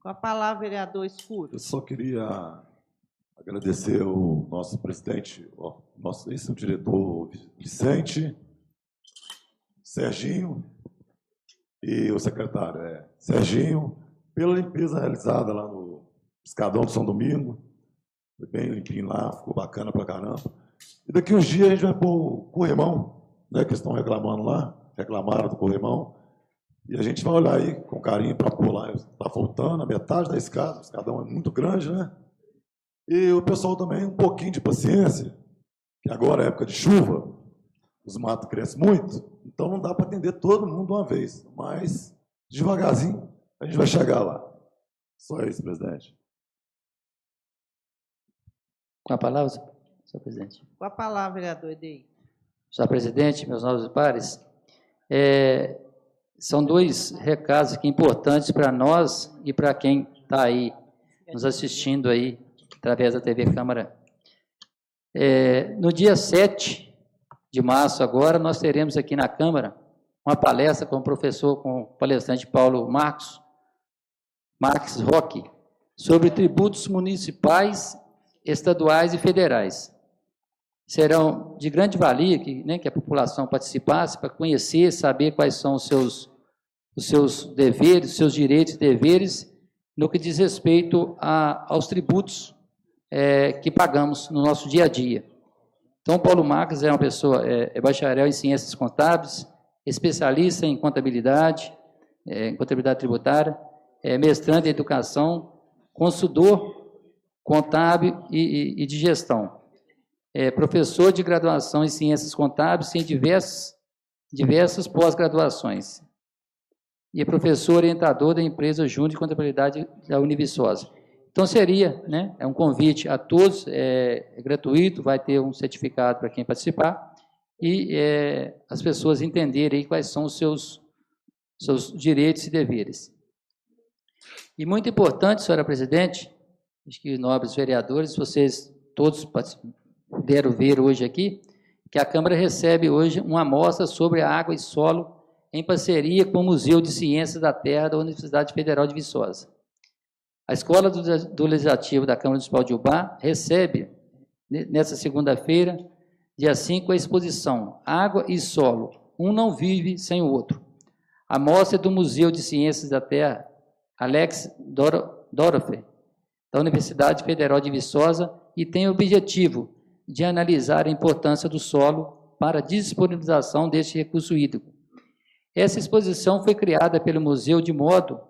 [SPEAKER 1] Com a palavra, vereador Escuro.
[SPEAKER 10] Eu só queria agradecer o nosso presidente, o nosso ex-diretor Vicente, Serginho, e o secretário Serginho, pela limpeza realizada lá no Escadão do São Domingo. Foi bem limpinho lá, ficou bacana pra caramba. E daqui uns dias a gente vai pôr o corrimão, né, que estão reclamando lá, reclamaram do corrimão, e a gente vai olhar aí com carinho para pôr lá. Está faltando a metade da escada, o escadão é muito grande, né? E o pessoal também, um pouquinho de paciência, que agora é época de chuva, os matos crescem muito, então não dá para atender todo mundo de uma vez, mas devagarzinho a gente vai chegar lá. Só isso, presidente.
[SPEAKER 3] Com a palavra, senhor presidente.
[SPEAKER 1] Com a palavra, vereador Edei.
[SPEAKER 3] Senhor presidente, meus nobres pares, são dois recados aqui importantes para nós e para quem está aí nos assistindo aí através da TV Câmara. No dia 7 de março, agora, nós teremos aqui na Câmara uma palestra com o palestrante Paulo Marx Roque, sobre tributos municipais, estaduais e federais. Serão de grande valia que a população participasse para conhecer, saber quais são os os seus deveres, os seus direitos e deveres no que diz respeito aos tributos que pagamos no nosso dia a dia. Então, o Paulo Marques é uma pessoa, é bacharel em ciências contábeis, especialista em contabilidade tributária, mestrando em educação, consultor contábil e de gestão. Professor de graduação em ciências contábeis, tem diversas pós-graduações. E é professor orientador da empresa Júnior de Contabilidade da Univiçosa. Então, seria, né, um convite a todos, é gratuito, vai ter um certificado para quem participar, e as pessoas entenderem aí quais são os seus direitos e deveres. E muito importante, senhora presidente, acho que nobres vereadores, vocês todos puderam ver hoje aqui, que a Câmara recebe hoje uma amostra sobre água e solo em parceria com o Museu de Ciências da Terra da Universidade Federal de Viçosa. A Escola do Legislativo da Câmara Municipal de Ubá recebe, nessa segunda-feira, dia 5, a exposição Água e Solo, um não vive sem o outro. A mostra do Museu de Ciências da Terra, Alex Dorothy, da Universidade Federal de Viçosa, e tem o objetivo de analisar a importância do solo para a disponibilização deste recurso hídrico. Essa exposição foi criada pelo museu de modo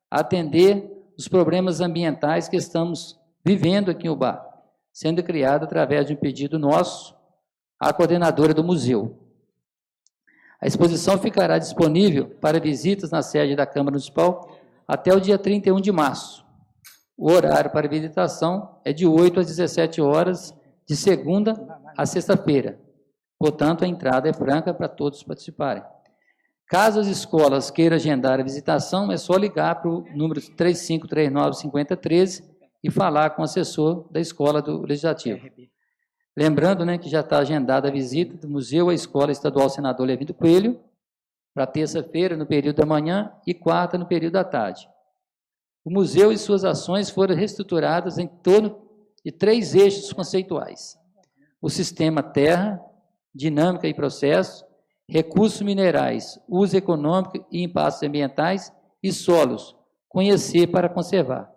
[SPEAKER 3] a atender os problemas ambientais que estamos vivendo aqui em Ubá, sendo criada através de um pedido nosso à coordenadora do museu. A exposição ficará disponível para visitas na sede da Câmara Municipal até o dia 31 de março. O horário para visitação é de 8 às 17 horas, de segunda a sexta-feira. Portanto, a entrada é franca para todos participarem. Caso as escolas queiram agendar a visitação, é só ligar para o número 3539-5013 e falar com o assessor da Escola do Legislativo. Lembrando, né, que já está agendada a visita do museu à Escola Estadual Senador Levindo Coelho, para terça-feira, no período da manhã, e quarta, no período da tarde. O museu e suas ações foram reestruturadas em torno de 3 eixos conceituais: o sistema terra, dinâmica e processo, recursos minerais, uso econômico e impactos ambientais, e solos, conhecer para conservar.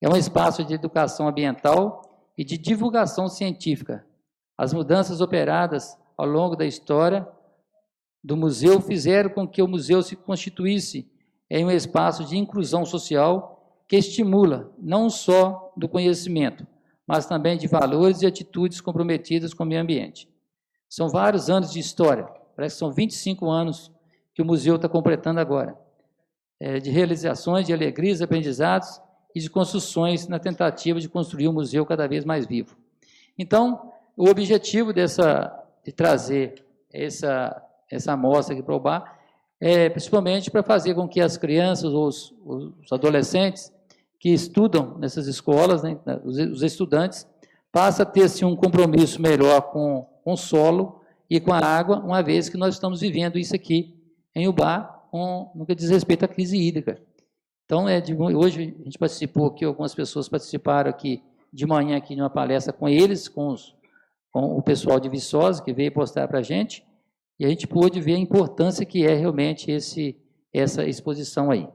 [SPEAKER 3] É um espaço de educação ambiental e de divulgação científica. As mudanças operadas ao longo da história do museu fizeram com que o museu se constituísse em um espaço de inclusão social que estimula não só do conhecimento, mas também de valores e atitudes comprometidas com o meio ambiente. São vários anos de história, parece que são 25 anos que o museu está completando agora, de realizações, de alegrias, aprendizados e de construções na tentativa de construir um museu cada vez mais vivo. Então, o objetivo de trazer essa amostra aqui para o Ubá é principalmente para fazer com que as crianças, os adolescentes que estudam nessas escolas, né, os estudantes, passem a ter assim, um compromisso melhor com o solo e com a água, uma vez que nós estamos vivendo isso aqui em Ubá, no que diz respeito à crise hídrica. Então, hoje a gente participou aqui, algumas pessoas participaram aqui de manhã aqui de uma palestra com eles, com o pessoal de Viçosa, que veio postar para a gente, e a gente pôde ver a importância que é realmente essa exposição aí.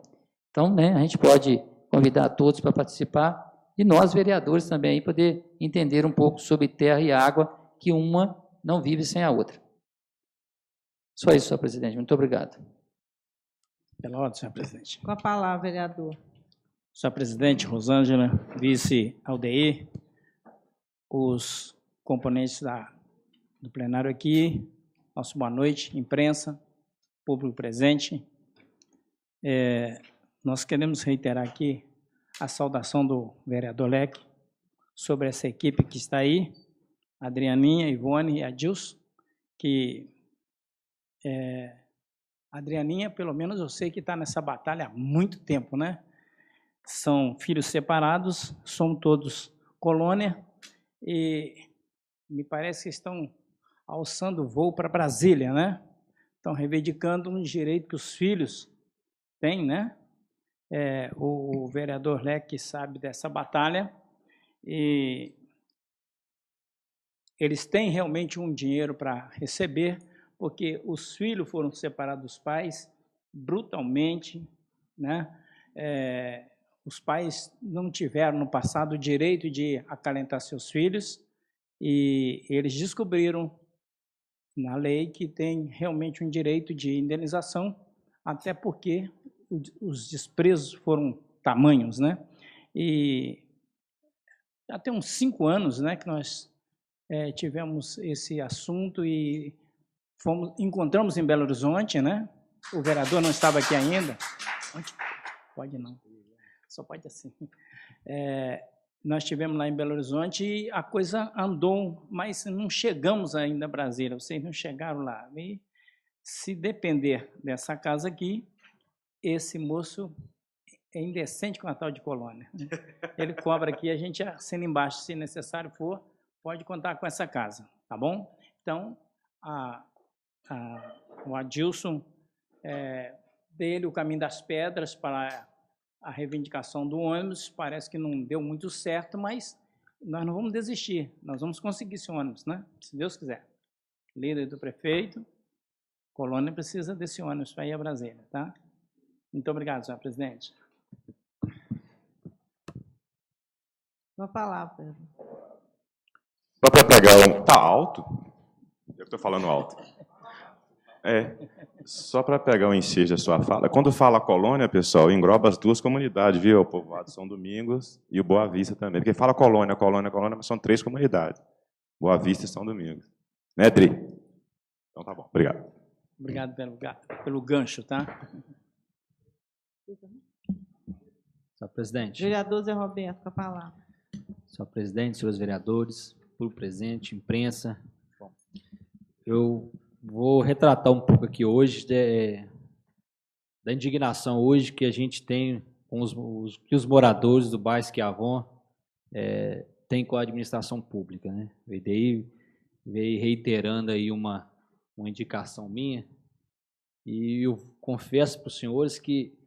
[SPEAKER 3] Então, né, a gente pode convidar todos para participar, e nós, vereadores, também, poder entender um pouco sobre terra e água, que uma não vive sem a outra. Só isso, senhor presidente. Muito obrigado.
[SPEAKER 2] Pela ordem, senhor presidente.
[SPEAKER 1] Com a palavra, vereador.
[SPEAKER 2] Senhor presidente, Rosângela, vice Aldeir, os componentes do plenário aqui, nossa boa noite, imprensa, público presente. Nós queremos reiterar aqui a saudação do vereador Leque sobre essa equipe que está aí, Adrianinha, Ivone e Adilson, que Adrianinha, pelo menos eu sei que está nessa batalha há muito tempo, né? São filhos separados, somos todos colônia, e me parece que estão alçando voo para Brasília, né? Estão reivindicando um direito que os filhos têm, né? O vereador Leque sabe dessa batalha, e eles têm realmente um dinheiro para receber, porque os filhos foram separados dos pais brutalmente, né? Os pais não tiveram no passado o direito de acalentar seus filhos e eles descobriram na lei que tem realmente um direito de indenização, até porque os desprezos foram tamanhos, né? E já tem uns 5 anos, né, que nós tivemos esse assunto e encontramos em Belo Horizonte, né? O vereador não estava aqui ainda. Pode não, só pode assim. Nós estivemos lá em Belo Horizonte e a coisa andou, mas não chegamos ainda a Brasília, vocês não chegaram lá. E se depender dessa casa aqui, esse moço é indecente com a tal de Colônia. Ele cobra aqui, a gente assina embaixo, se necessário for, pode contar com essa casa, tá bom? Então, o Adilson dele o caminho das pedras para a reivindicação do ônibus, parece que não deu muito certo, mas nós não vamos desistir, nós vamos conseguir esse ônibus, né? Se Deus quiser. Líder do prefeito, Colônia precisa desse ônibus para ir a Brasília, tá? Muito obrigado, senhor presidente.
[SPEAKER 1] Uma palavra.
[SPEAKER 7] Só para pegar Tá alto? Eu estou falando alto. Só para pegar o ensejo da sua fala. Quando fala Colônia, pessoal, engloba as 2 comunidades, viu? O povoado São Domingos e o Boa Vista também. Porque fala Colônia, mas são 3 comunidades. Boa Vista e São Domingos. Né, Dri? Então tá bom, obrigado.
[SPEAKER 2] Obrigado pelo gancho, tá?
[SPEAKER 11] Senhor presidente.
[SPEAKER 1] Vereador Zé Roberto, com a palavra.
[SPEAKER 11] Senhor presidente, senhores vereadores, público presente, imprensa. Bom, eu vou retratar um pouco aqui hoje da indignação hoje que a gente tem com os moradores do bairro Esquiavon têm com a administração pública, né? Veio reiterando aí uma indicação minha e eu confesso para os senhores que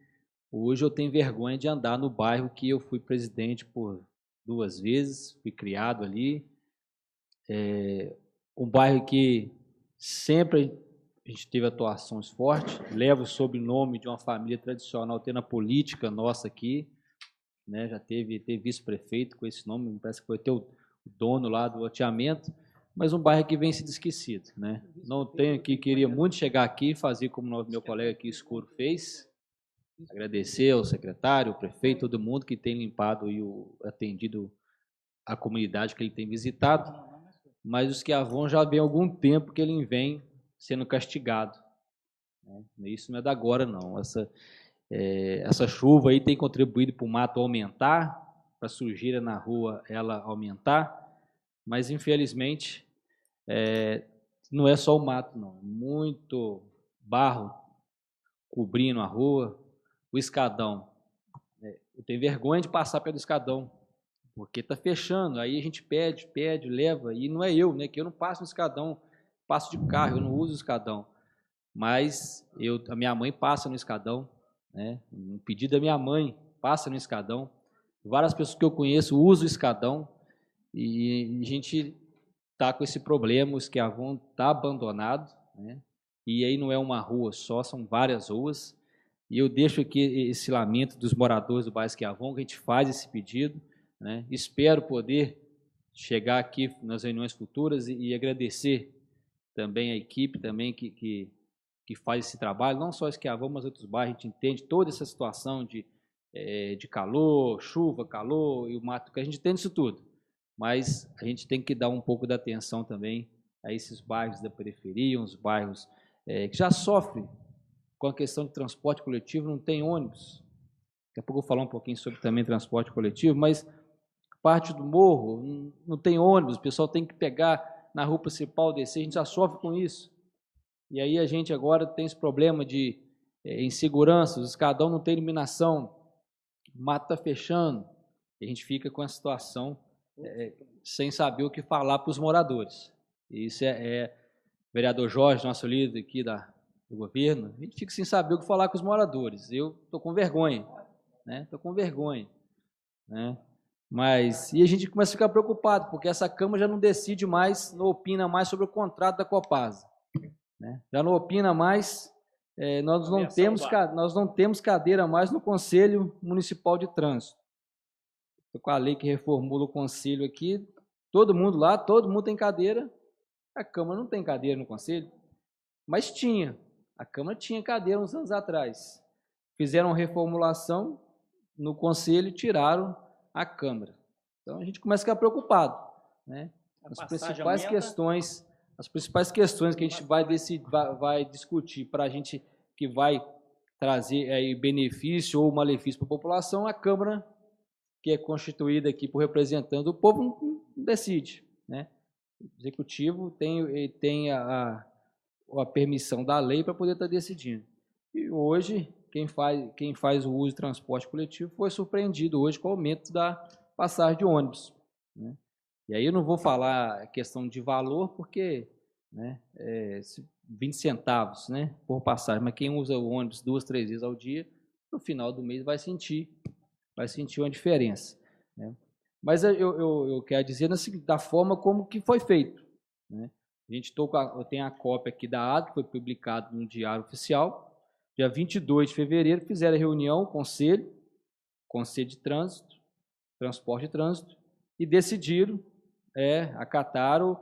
[SPEAKER 11] hoje eu tenho vergonha de andar no bairro que eu fui presidente por 2 vezes, fui criado ali. Um bairro que sempre a gente teve atuações fortes, leva o sobrenome de uma família tradicional, tem na política nossa aqui, né? Já teve vice-prefeito com esse nome, me parece que foi até o dono lá do loteamento, mas um bairro que vem sido esquecido, né? Não tenho aqui, queria muito chegar aqui e fazer como meu colega aqui, Escuro, fez, agradecer ao secretário, ao prefeito, todo mundo que tem limpado e atendido a comunidade que ele tem visitado, mas os Esquiavon já vem algum tempo que ele vem sendo castigado, né? Isso não é da agora, não. Essa chuva aí tem contribuído para o mato aumentar, para a sujeira na rua ela aumentar, mas infelizmente não é só o mato, não. Muito barro cobrindo a rua, o escadão. Eu tenho vergonha de passar pelo escadão, porque está fechando, aí a gente pede, leva, e não é eu, né, que eu não passo no escadão, passo de carro, eu não uso o escadão, mas a minha mãe passa no escadão, né, um pedido da minha mãe, passa no escadão, várias pessoas que eu conheço usam o escadão, e a gente está com esse problema, o Esquiavon está abandonado, né, e aí não é uma rua só, são várias ruas, e eu deixo aqui esse lamento dos moradores do bairro Esquiavon, que a gente faz esse pedido, né? Espero poder chegar aqui nas reuniões futuras e agradecer também a equipe também que faz esse trabalho, não só Esquiavon, mas outros bairros. A gente entende toda essa situação de calor, chuva, calor e o mato, que a gente entende isso tudo, mas a gente tem que dar um pouco da atenção também a esses bairros da periferia, uns bairros que já sofrem com a questão de transporte coletivo, não tem ônibus. Daqui a pouco eu vou falar um pouquinho sobre também transporte coletivo, mas parte do morro não tem ônibus, o pessoal tem que pegar na rua principal, descer, a gente já sofre com isso. E aí a gente agora tem esse problema de insegurança, os escadão não tem iluminação, o mato está fechando, e a gente fica com a situação sem saber o que falar para os moradores. Isso vereador Jorge, nosso líder aqui do governo, a gente fica sem saber o que falar com os moradores. Eu estou com vergonha, né? Estou com vergonha, né? Mas, e a gente começa a ficar preocupado, porque essa Câmara já não decide mais, não opina mais sobre o contrato da Copasa, né? Já não opina mais nós não temos cadeira mais no Conselho Municipal de Trânsito. Com a lei que reformula o Conselho aqui, todo mundo tem cadeira, a Câmara não tem cadeira no Conselho, mas tinha. A Câmara tinha cadeira uns anos atrás. Fizeram uma reformulação no Conselho e tiraram a Câmara. Então, a gente começa a ficar preocupado, né? As principais questões que a gente vai discutir para a gente que vai trazer aí benefício ou malefício para a população, a Câmara, que é constituída aqui por representantes do povo, não decide, né? O Executivo tem a permissão da lei para poder estar decidindo. E hoje, quem faz o uso de transporte coletivo foi surpreendido hoje com o aumento da passagem de ônibus, né? E aí eu não vou falar questão de valor, porque, né, 20 centavos, né, por passagem, mas quem usa o ônibus 2, 3 vezes ao dia, no final do mês vai sentir uma diferença, né? Mas eu quero dizer da forma como que foi feito, né? Eu tenho a cópia aqui da ata, que foi publicada no Diário Oficial, dia 22 de fevereiro, fizeram a reunião, Conselho de Trânsito, Transporte e Trânsito, e decidiram, acataram,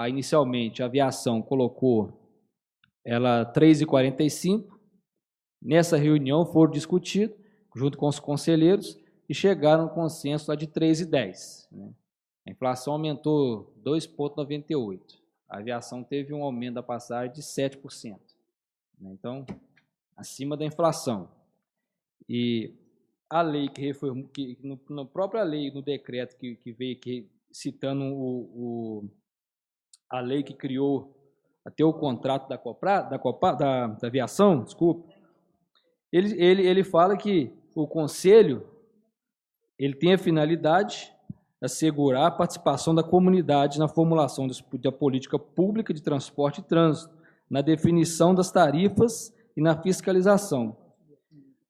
[SPEAKER 11] inicialmente, a aviação colocou ela 3h45, nessa reunião foram discutidos, junto com os conselheiros, e chegaram a um consenso lá de 3h10, né? A inflação aumentou 2,98%. A aviação teve um aumento da passagem de 7%, né? Então, acima da inflação. E a lei que reformou, na própria lei, no decreto que veio aqui, citando a lei que criou até o contrato da aviação, desculpa, ele fala que o Conselho ele tem a finalidade de assegurar a participação da comunidade na formulação da política pública de transporte e trânsito, na definição das tarifas e na fiscalização.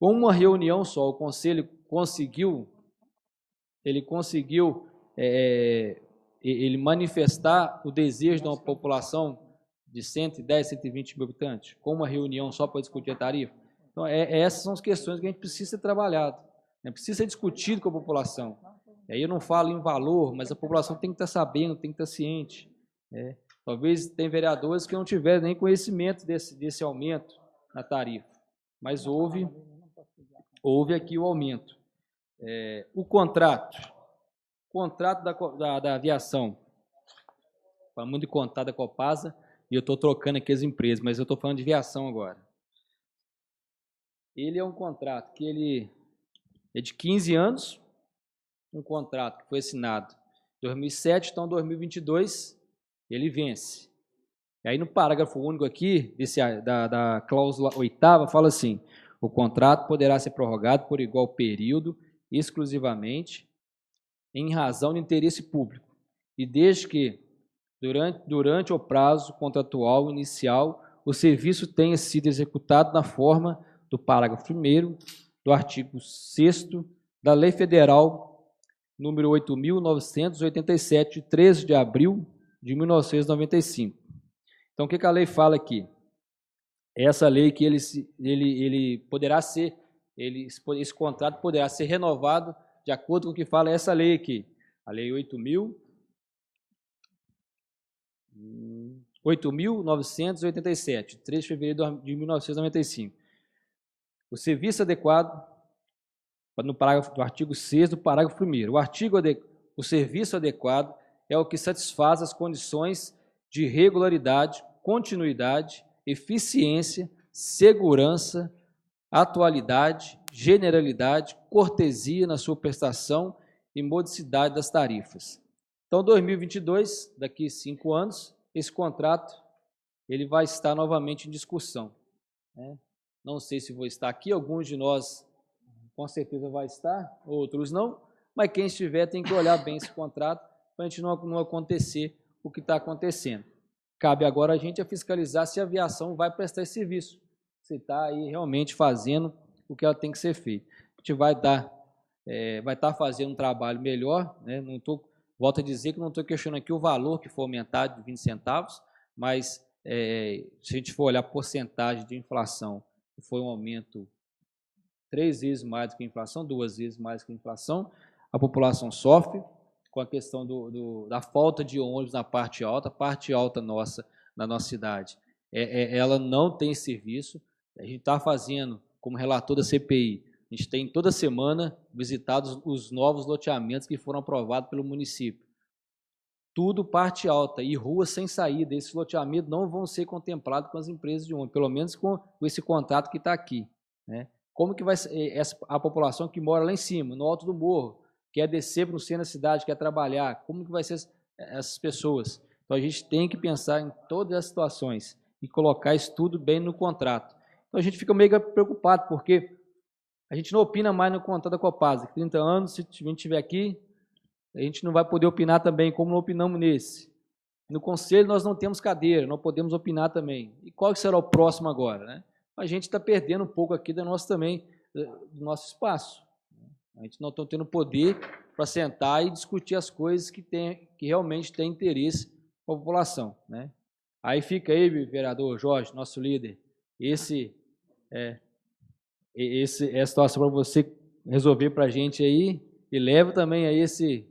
[SPEAKER 11] Com uma reunião só, o Conselho conseguiu manifestar o desejo de uma população de 110, 120 mil habitantes, com uma reunião só para discutir a tarifa. Então, essas são as questões que a gente precisa ser trabalhado, né? Precisa ser discutido com a população. E aí eu não falo em valor, mas a população tem que estar sabendo, tem que estar ciente, né? Talvez tem vereadores que não tiveram nem conhecimento desse aumento na tarifa, mas houve aqui o aumento. O contrato da aviação, falando de contrato da Copasa, e eu estou trocando aqui as empresas, mas eu estou falando de aviação agora. Ele é um contrato que ele é de 15 anos, um contrato que foi assinado em 2007, então em 2022 ele vence. E aí no parágrafo único aqui, da cláusula 8ª, fala assim: o contrato poderá ser prorrogado por igual período, exclusivamente, em razão de interesse público, e desde que, durante o prazo contratual inicial, o serviço tenha sido executado na forma do parágrafo 1º do artigo 6º da Lei Federal número 8.987, de 13 de abril de 1995. Então, o que a lei fala aqui? Essa lei que ele poderá ser, esse contrato poderá ser renovado de acordo com o que fala essa lei aqui, a Lei 8.987, 3 de fevereiro de 1995. O serviço adequado, no parágrafo do artigo 6º do parágrafo 1º. O serviço adequado é o que satisfaz as condições de regularidade, continuidade, eficiência, segurança, atualidade, generalidade, cortesia na sua prestação e modicidade das tarifas. Então, 2022, daqui a 5 anos, esse contrato ele vai estar novamente em discussão, né? Não sei se vou estar aqui, alguns de nós com certeza vai estar, outros não, mas quem estiver tem que olhar bem esse contrato para a gente não acontecer o que está acontecendo. Cabe agora a gente fiscalizar se a aviação vai prestar esse serviço, se está aí realmente fazendo o que ela tem que ser feito. A gente vai estar fazendo um trabalho melhor, né? Volto a dizer que não estou questionando aqui o valor que foi aumentado de 20 centavos, mas se a gente for olhar a porcentagem de inflação, foi um aumento 3 vezes mais do que a inflação, 2 vezes mais que a inflação, a população sofre com a questão da falta de ônibus na parte alta nossa, na nossa cidade. Ela não tem serviço. A gente está fazendo, como relator da CPI, a gente tem toda semana visitado os novos loteamentos que foram aprovados pelo município. Tudo parte alta e ruas sem saída. Esses loteamentos não vão ser contemplados com as empresas de ônibus, pelo menos com esse contrato que está aqui, né? Como que vai ser a população que mora lá em cima, no alto do morro, quer descer para o centro da cidade, quer trabalhar, como que vai ser essas pessoas? Então, a gente tem que pensar em todas as situações e colocar isso tudo bem no contrato. Então, a gente fica meio preocupado, porque a gente não opina mais no contrato da Copasa. 30 anos, se a gente estiver aqui, a gente não vai poder opinar também, como não opinamos nesse. No conselho, nós não temos cadeira, não podemos opinar também. E qual que será o próximo agora, né? A gente está perdendo um pouco aqui do nosso espaço. A gente não está tendo poder para sentar e discutir as coisas que realmente têm interesse para a população, né? Aí fica aí, vereador Jorge, nosso líder, essa situação para você resolver para a gente aí, e leva também a esse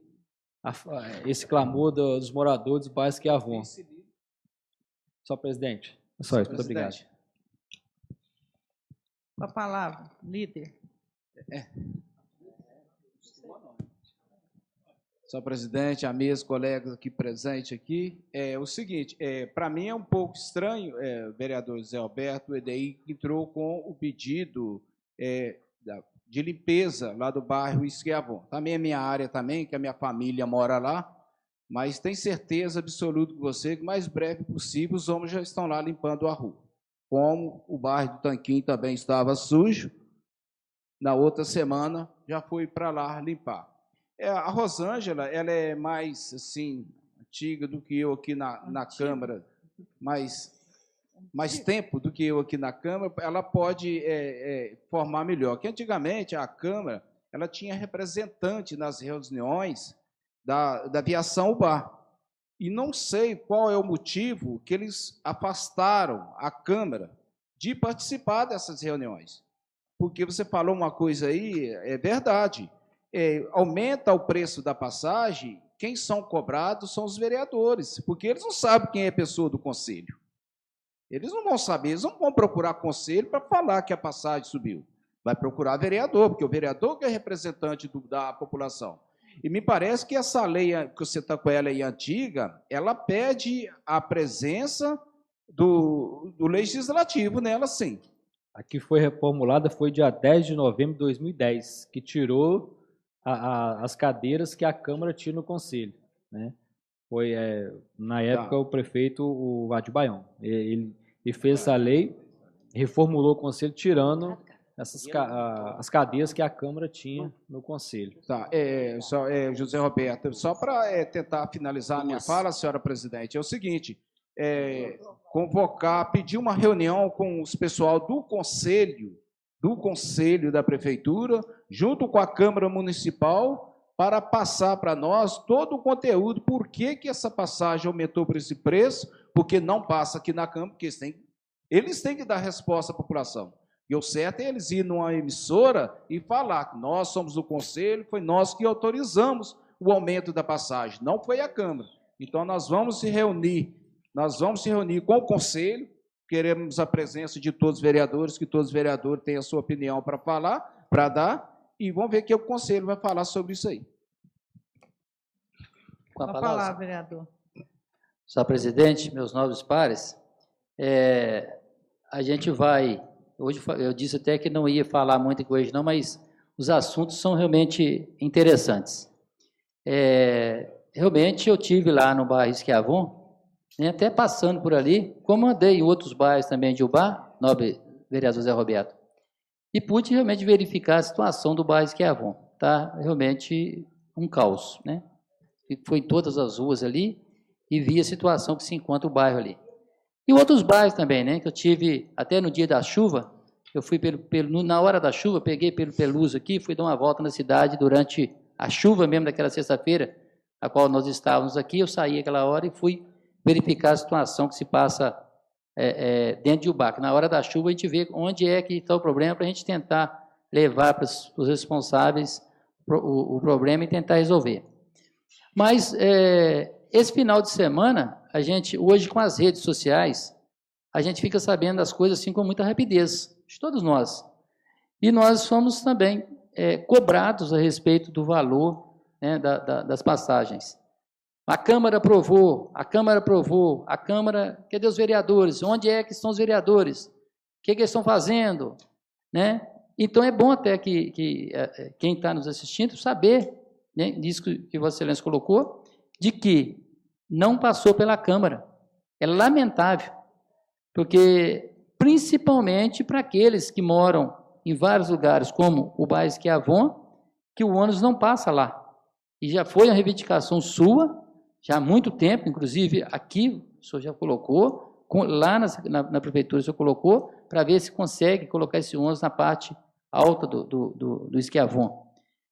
[SPEAKER 11] clamor dos moradores do bairro Esquiavon. Só, presidente. Só isso, muito obrigado.
[SPEAKER 1] Com a palavra, líder.
[SPEAKER 5] Senhor presidente, a mesa, colegas aqui presentes aqui, é o seguinte, para mim é um pouco estranho, vereador Zé Alberto, o EDI entrou com o pedido de limpeza lá do bairro Esquiavon. Também é minha área também, que a minha família mora lá, mas tenho certeza absoluta com você que o mais breve possível os homens já estão lá limpando a rua. Como o bairro do Tanquinho também estava sujo, na outra semana já fui para lá limpar. A Rosângela, ela é mais assim, antiga do que eu aqui na Câmara, mais tempo do que eu aqui na Câmara, ela pode formar melhor. Que antigamente a Câmara ela tinha representante nas reuniões da aviação UBA. E não sei qual é o motivo que eles afastaram a Câmara de participar dessas reuniões. Porque você falou uma coisa aí, é verdade. Aumenta o preço da passagem, quem são cobrados são os vereadores, porque eles não sabem quem é a pessoa do conselho. Eles não vão saber, eles não vão procurar conselho para falar que a passagem subiu. Vai procurar vereador, porque o vereador que é representante da população. E me parece que essa lei, que você está com ela aí antiga, ela pede a presença do legislativo nela, sim.
[SPEAKER 11] A que foi reformulada foi dia 10 de novembro de 2010, que tirou as cadeiras que a Câmara tinha no Conselho, né? Foi, na época, o prefeito, o Vadir Baião. Ele fez essa lei, reformulou o Conselho, tirando as cadeiras que a Câmara tinha no Conselho.
[SPEAKER 5] Tá, José Roberto, só para tentar finalizar a minha fala, senhora presidente, é o seguinte, pedir uma reunião com os pessoal do Conselho da Prefeitura, junto com a Câmara Municipal, para passar para nós todo o conteúdo, por que essa passagem aumentou por esse preço, porque não passa aqui na Câmara, porque eles têm que dar resposta à população. E o certo é eles ir numa emissora e falar que nós somos o Conselho, foi nós que autorizamos o aumento da passagem, não foi a Câmara. Então, nós vamos se reunir com o Conselho, queremos a presença de todos os vereadores, que todos os vereadores tenham a sua opinião para falar, para dar, e vamos ver o que o Conselho vai falar sobre isso aí.
[SPEAKER 3] Com a
[SPEAKER 1] palavra, vereador.
[SPEAKER 3] Senhor presidente, meus nobres pares, a gente vai... Hoje eu disse até que não ia falar muito com eles, não, mas os assuntos são realmente interessantes. Realmente, eu tive lá no bairro Esquiavon, né, até passando por ali, como andei em outros bairros também de Ubá, nobre vereador Zé Roberto, e pude realmente verificar a situação do bairro Esquiavon. Está realmente um caos, né? E foi em todas as ruas ali e vi a situação que se encontra o bairro ali. E outros bairros também, né? Que eu tive até no dia da chuva, eu fui na hora da chuva, peguei pelo Peluso aqui, fui dar uma volta na cidade durante a chuva mesmo daquela sexta-feira, a qual nós estávamos aqui, eu saí aquela hora e fui verificar a situação que se passa dentro de Ubá, que na hora da chuva a gente vê onde é que está o problema para a gente tentar levar para os responsáveis o problema e tentar resolver. Mas esse final de semana, a gente, hoje com as redes sociais, a gente fica sabendo das coisas assim com muita rapidez, de todos nós. E nós somos também cobrados a respeito do valor, né, das passagens. A Câmara aprovou, a Câmara, cadê os vereadores? Onde é que estão os vereadores? O que eles estão fazendo? Né? Então, é bom até que quem está nos assistindo saber, né, disso que Vossa Excelência colocou, de que não passou pela Câmara. É lamentável, porque, principalmente para aqueles que moram em vários lugares, como o bairro Esquiavon, que o ônibus não passa lá. E já foi uma reivindicação sua, já há muito tempo, inclusive aqui o senhor já colocou, lá na prefeitura o senhor colocou, para ver se consegue colocar esse ônibus na parte alta do Esquiavon.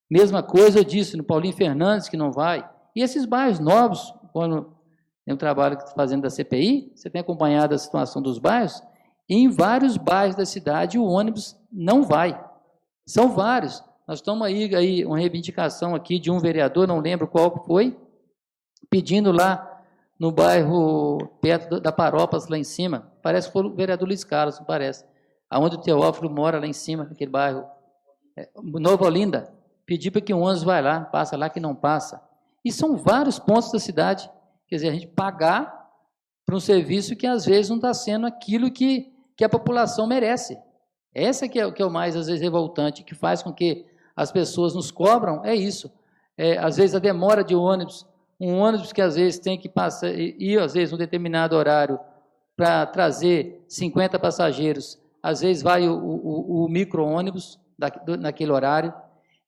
[SPEAKER 3] Mesma coisa eu disse no Paulinho Fernandes, que não vai. E esses bairros novos, quando tem um trabalho que está fazendo da CPI, você tem acompanhado a situação dos bairros, e em vários bairros da cidade o ônibus não vai. São vários. Nós estamos aí uma reivindicação aqui de um vereador, não lembro qual foi, pedindo lá no bairro, perto da Parópolis, lá em cima, parece que foi o vereador Luiz Carlos, não parece, aonde o Teófilo mora, lá em cima, naquele bairro, Nova Olinda, pedir para que o ônibus vai lá, passa lá que não passa. E são vários pontos da cidade, quer dizer, a gente pagar para um serviço que às vezes não está sendo aquilo que a população merece. Essa que é o mais, às vezes, revoltante, que faz com que as pessoas nos cobram, é isso. Às vezes, a demora de ônibus, um ônibus que, às vezes, tem que passar, ir, às vezes, um determinado horário para trazer 50 passageiros, às vezes vai o micro-ônibus naquele horário.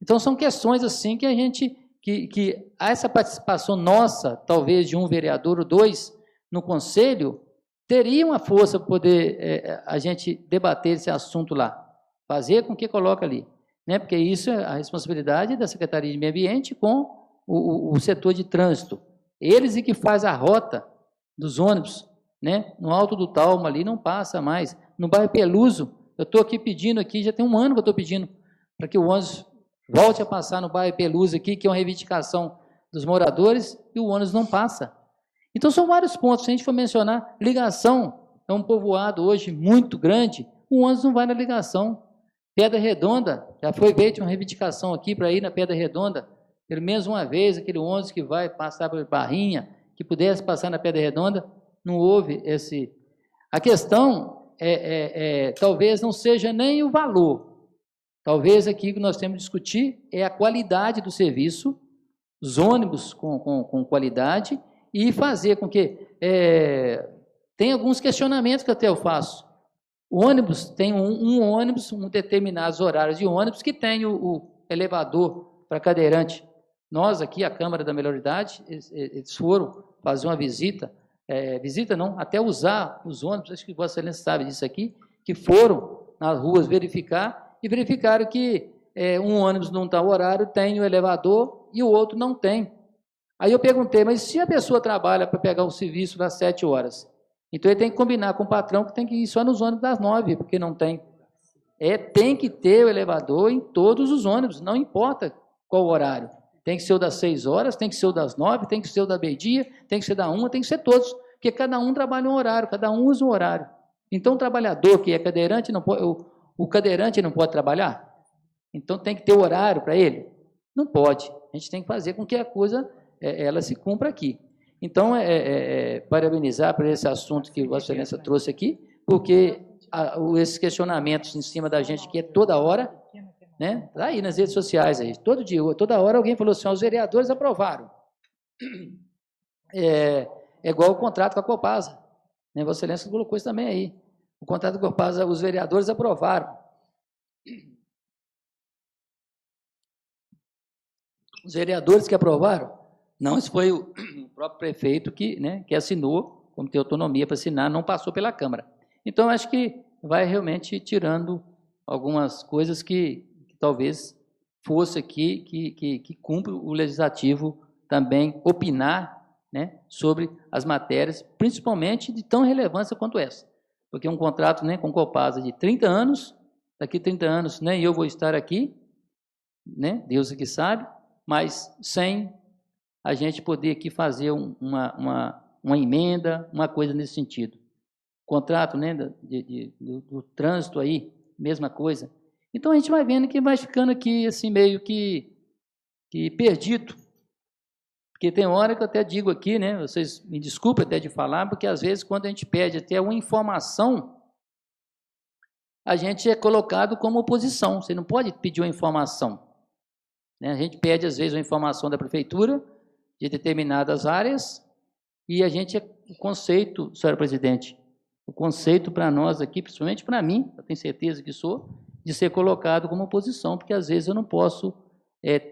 [SPEAKER 3] Então, são questões assim que a gente, que essa participação nossa, talvez de um vereador ou dois, no Conselho, teria uma força para poder a gente debater esse assunto lá, fazer com que coloque ali, né? Porque isso é a responsabilidade da Secretaria de Meio Ambiente com o setor de trânsito. Eles é que faz a rota dos ônibus, né? No Alto do Talma ali não passa mais. No bairro Peluso, eu estou aqui pedindo, já tem um ano que eu estou pedindo, para que o ônibus volte a passar no bairro Peluso aqui, que é uma reivindicação dos moradores, e o ônibus não passa. Então, são vários pontos. Se a gente for mencionar, ligação é um povoado hoje muito grande, o ônibus não vai na ligação. Pedra Redonda, já foi feita uma reivindicação aqui para ir na Pedra Redonda, pelo menos uma vez, aquele ônibus que vai passar por Barrinha, que pudesse passar na Pedra Redonda, não houve esse... A questão talvez não seja nem o valor. Talvez aqui que nós temos que discutir é a qualidade do serviço, os ônibus com qualidade, e fazer com que... tem alguns questionamentos que até eu faço. O ônibus tem um ônibus, determinados horários de ônibus, que tem o elevador para cadeirante. Nós aqui, a Câmara da Melhor Idade, eles foram fazer uma visita, até usar os ônibus, acho que Vossa Excelência sabe disso aqui, que foram nas ruas verificar, e verificaram que um ônibus num tal horário tem o elevador e o outro não tem. Aí eu perguntei, mas se a pessoa trabalha para pegar o serviço das 7 horas, então ele tem que combinar com o patrão que tem que ir só nos ônibus das 9, porque não tem. Tem que ter o elevador em todos os ônibus, não importa qual horário. Tem que ser o das 6 horas, tem que ser o das 9, tem que ser o da meio-dia, tem que ser da 1, tem que ser todos, porque cada um trabalha um horário, cada um usa um horário. Então o trabalhador que é cadeirante, o cadeirante não pode trabalhar? Então tem que ter horário para ele? Não pode. A gente tem que fazer com que a coisa... ela se cumpra aqui. Então, parabenizar por esse assunto que Vossa Excelência trouxe aqui, porque esses questionamentos em cima da gente aqui toda hora, né? Tá aí nas redes sociais, aí, todo dia, toda hora alguém falou assim, os vereadores aprovaram. É igual o contrato com a Copasa, né? Vossa Excelência colocou isso também aí. O contrato com a Copasa, os vereadores aprovaram. Os vereadores que aprovaram, não, isso foi o próprio prefeito que assinou, como tem autonomia para assinar, não passou pela Câmara. Então, acho que vai realmente tirando algumas coisas que talvez fosse aqui, que cumpre o Legislativo também opinar, né, sobre as matérias, principalmente de tão relevância quanto essa. porque um contrato, né, com Copasa de 30 anos, daqui 30 anos, nem eu vou estar aqui, né, Deus é que sabe, mas sem a gente poder aqui fazer uma emenda, uma coisa nesse sentido. Contrato, né, do trânsito aí, mesma coisa. Então, a gente vai vendo que vai ficando aqui, assim, meio que perdido. Porque tem hora que eu até digo aqui, né, vocês me desculpem até de falar, porque às vezes quando a gente pede até uma informação, a gente é colocado como oposição. Você não pode pedir uma informação, né? A gente pede às vezes uma informação da prefeitura de determinadas áreas e a gente o conceito, senhora presidente, o conceito para nós aqui, principalmente para mim, eu tenho certeza que sou, de ser colocado como oposição, porque às vezes eu não posso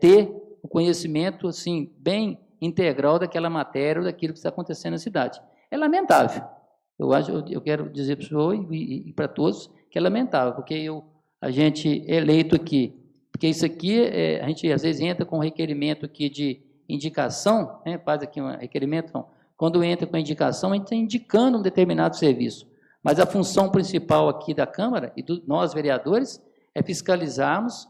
[SPEAKER 3] ter o conhecimento assim bem integral daquela matéria ou daquilo que está acontecendo na cidade. É lamentável. Eu quero dizer para o senhor e para todos que é lamentável, porque a gente é eleito aqui, porque isso aqui, a gente às vezes entra com um requerimento aqui de indicação, né, faz aqui um requerimento, não. Quando entra com a indicação, a gente está indicando um determinado serviço, mas a função principal aqui da Câmara e nós, vereadores, é fiscalizarmos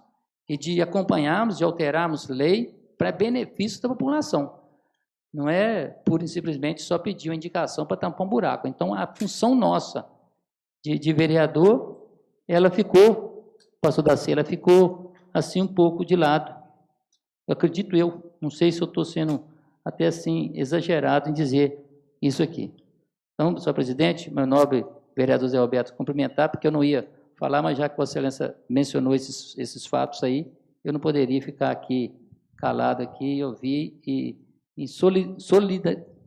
[SPEAKER 3] e de acompanharmos, de alterarmos lei para benefício da população. Não é pura e simplesmente só pedir uma indicação para tampar um buraco. Então, a função nossa de vereador, ela ficou, pastor Daci, ela ficou assim um pouco de lado. Eu acredito não sei se eu estou sendo até assim exagerado em dizer isso aqui. Então, senhor presidente, meu nobre vereador Zé Roberto, cumprimentar, porque eu não ia falar, mas já que Vossa Excelência mencionou esses fatos aí, eu não poderia ficar aqui calado aqui e ouvir e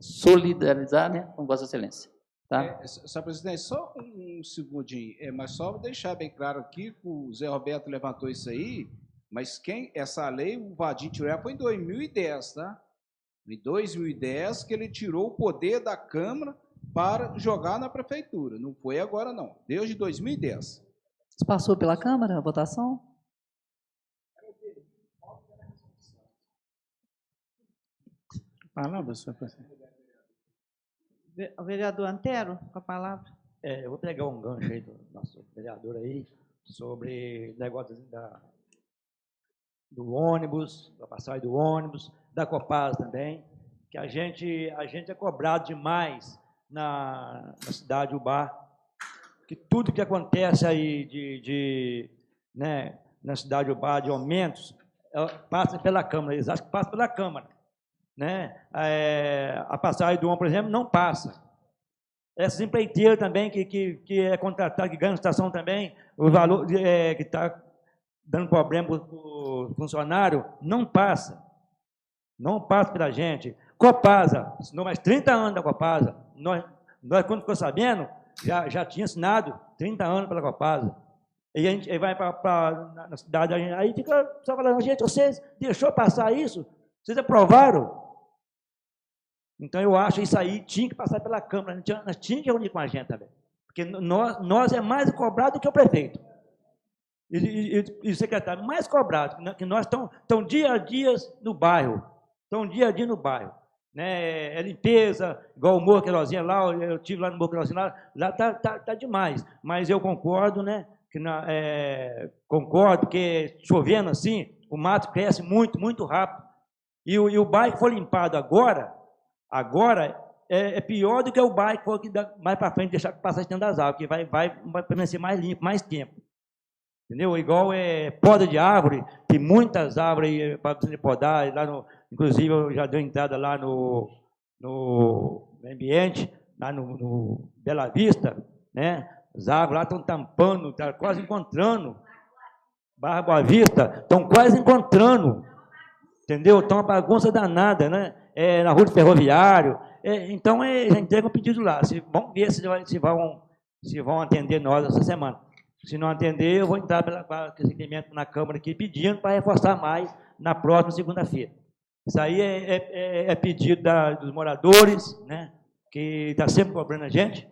[SPEAKER 3] solidarizar, né, com Vossa Excelência. Tá?
[SPEAKER 5] Senhor presidente, só um segundinho, mas só deixar bem claro aqui que o Zé Roberto levantou isso aí, mas essa lei, o Vadim tirou, foi em 2010, tá? Em 2010 que ele tirou o poder da Câmara para jogar na Prefeitura. Não foi agora, não. Desde 2010.
[SPEAKER 6] Passou pela Câmara a votação?
[SPEAKER 2] Palavra, senhor presidente.
[SPEAKER 1] O vereador Antero, com a palavra.
[SPEAKER 12] Eu vou pegar um gancho aí do nosso vereador aí, sobre o negócio do ônibus, da passagem do ônibus, da Copasa também, que a gente é cobrado demais na cidade de Ubá, que tudo que acontece aí né, na cidade de Ubá, de aumentos, passa pela Câmara, eles acham que passa pela Câmara. Né? A passagem do ônibus, por exemplo, não passa. Essas empreiteiras também que é contratada, que ganha na estação também, o valor que está dando problema para o funcionário, não passa. Não passa pela gente. Copasa, assinou mais 30 anos da Copasa. Nós quando ficou sabendo, já tinha assinado 30 anos pela Copasa. E a gente vai na cidade, aí fica só falando, gente, vocês deixou passar isso? Vocês aprovaram? Então, eu acho que isso aí tinha que passar pela Câmara, nós tínhamos que reunir com a gente também. Porque nós é mais cobrado do que o prefeito. E o secretário, mais cobrado, que nós estamos dia a dia no bairro. Né? É limpeza, igual o Morro Queirozinha lá, eu estive lá no Morro Queirozinha, lá tá demais. Mas eu concordo, né? Concordo que chovendo assim, o mato cresce muito, muito rápido. E o bairro que for limpado agora é pior do que o bairro que for mais para frente deixar passar dentro das árvores, que vai permanecer mais limpo, mais tempo. Entendeu? Igual poda de árvore, tem muitas árvores para você podar, inclusive eu já dei entrada lá no ambiente, lá no Bela Vista, né? As árvores lá estão tampando, estão quase encontrando. Barra Boa Vista, estão quase encontrando. Entendeu? Então, uma bagunça danada, né? Na rua do Ferroviário. Então, já entrega um pedido lá. Vamos ver se vão atender nós essa semana. Se não atender, eu vou entrar com esse requerimento na Câmara aqui, pedindo para reforçar mais na próxima segunda-feira. Isso aí é pedido dos moradores, né? Que está sempre cobrando a gente.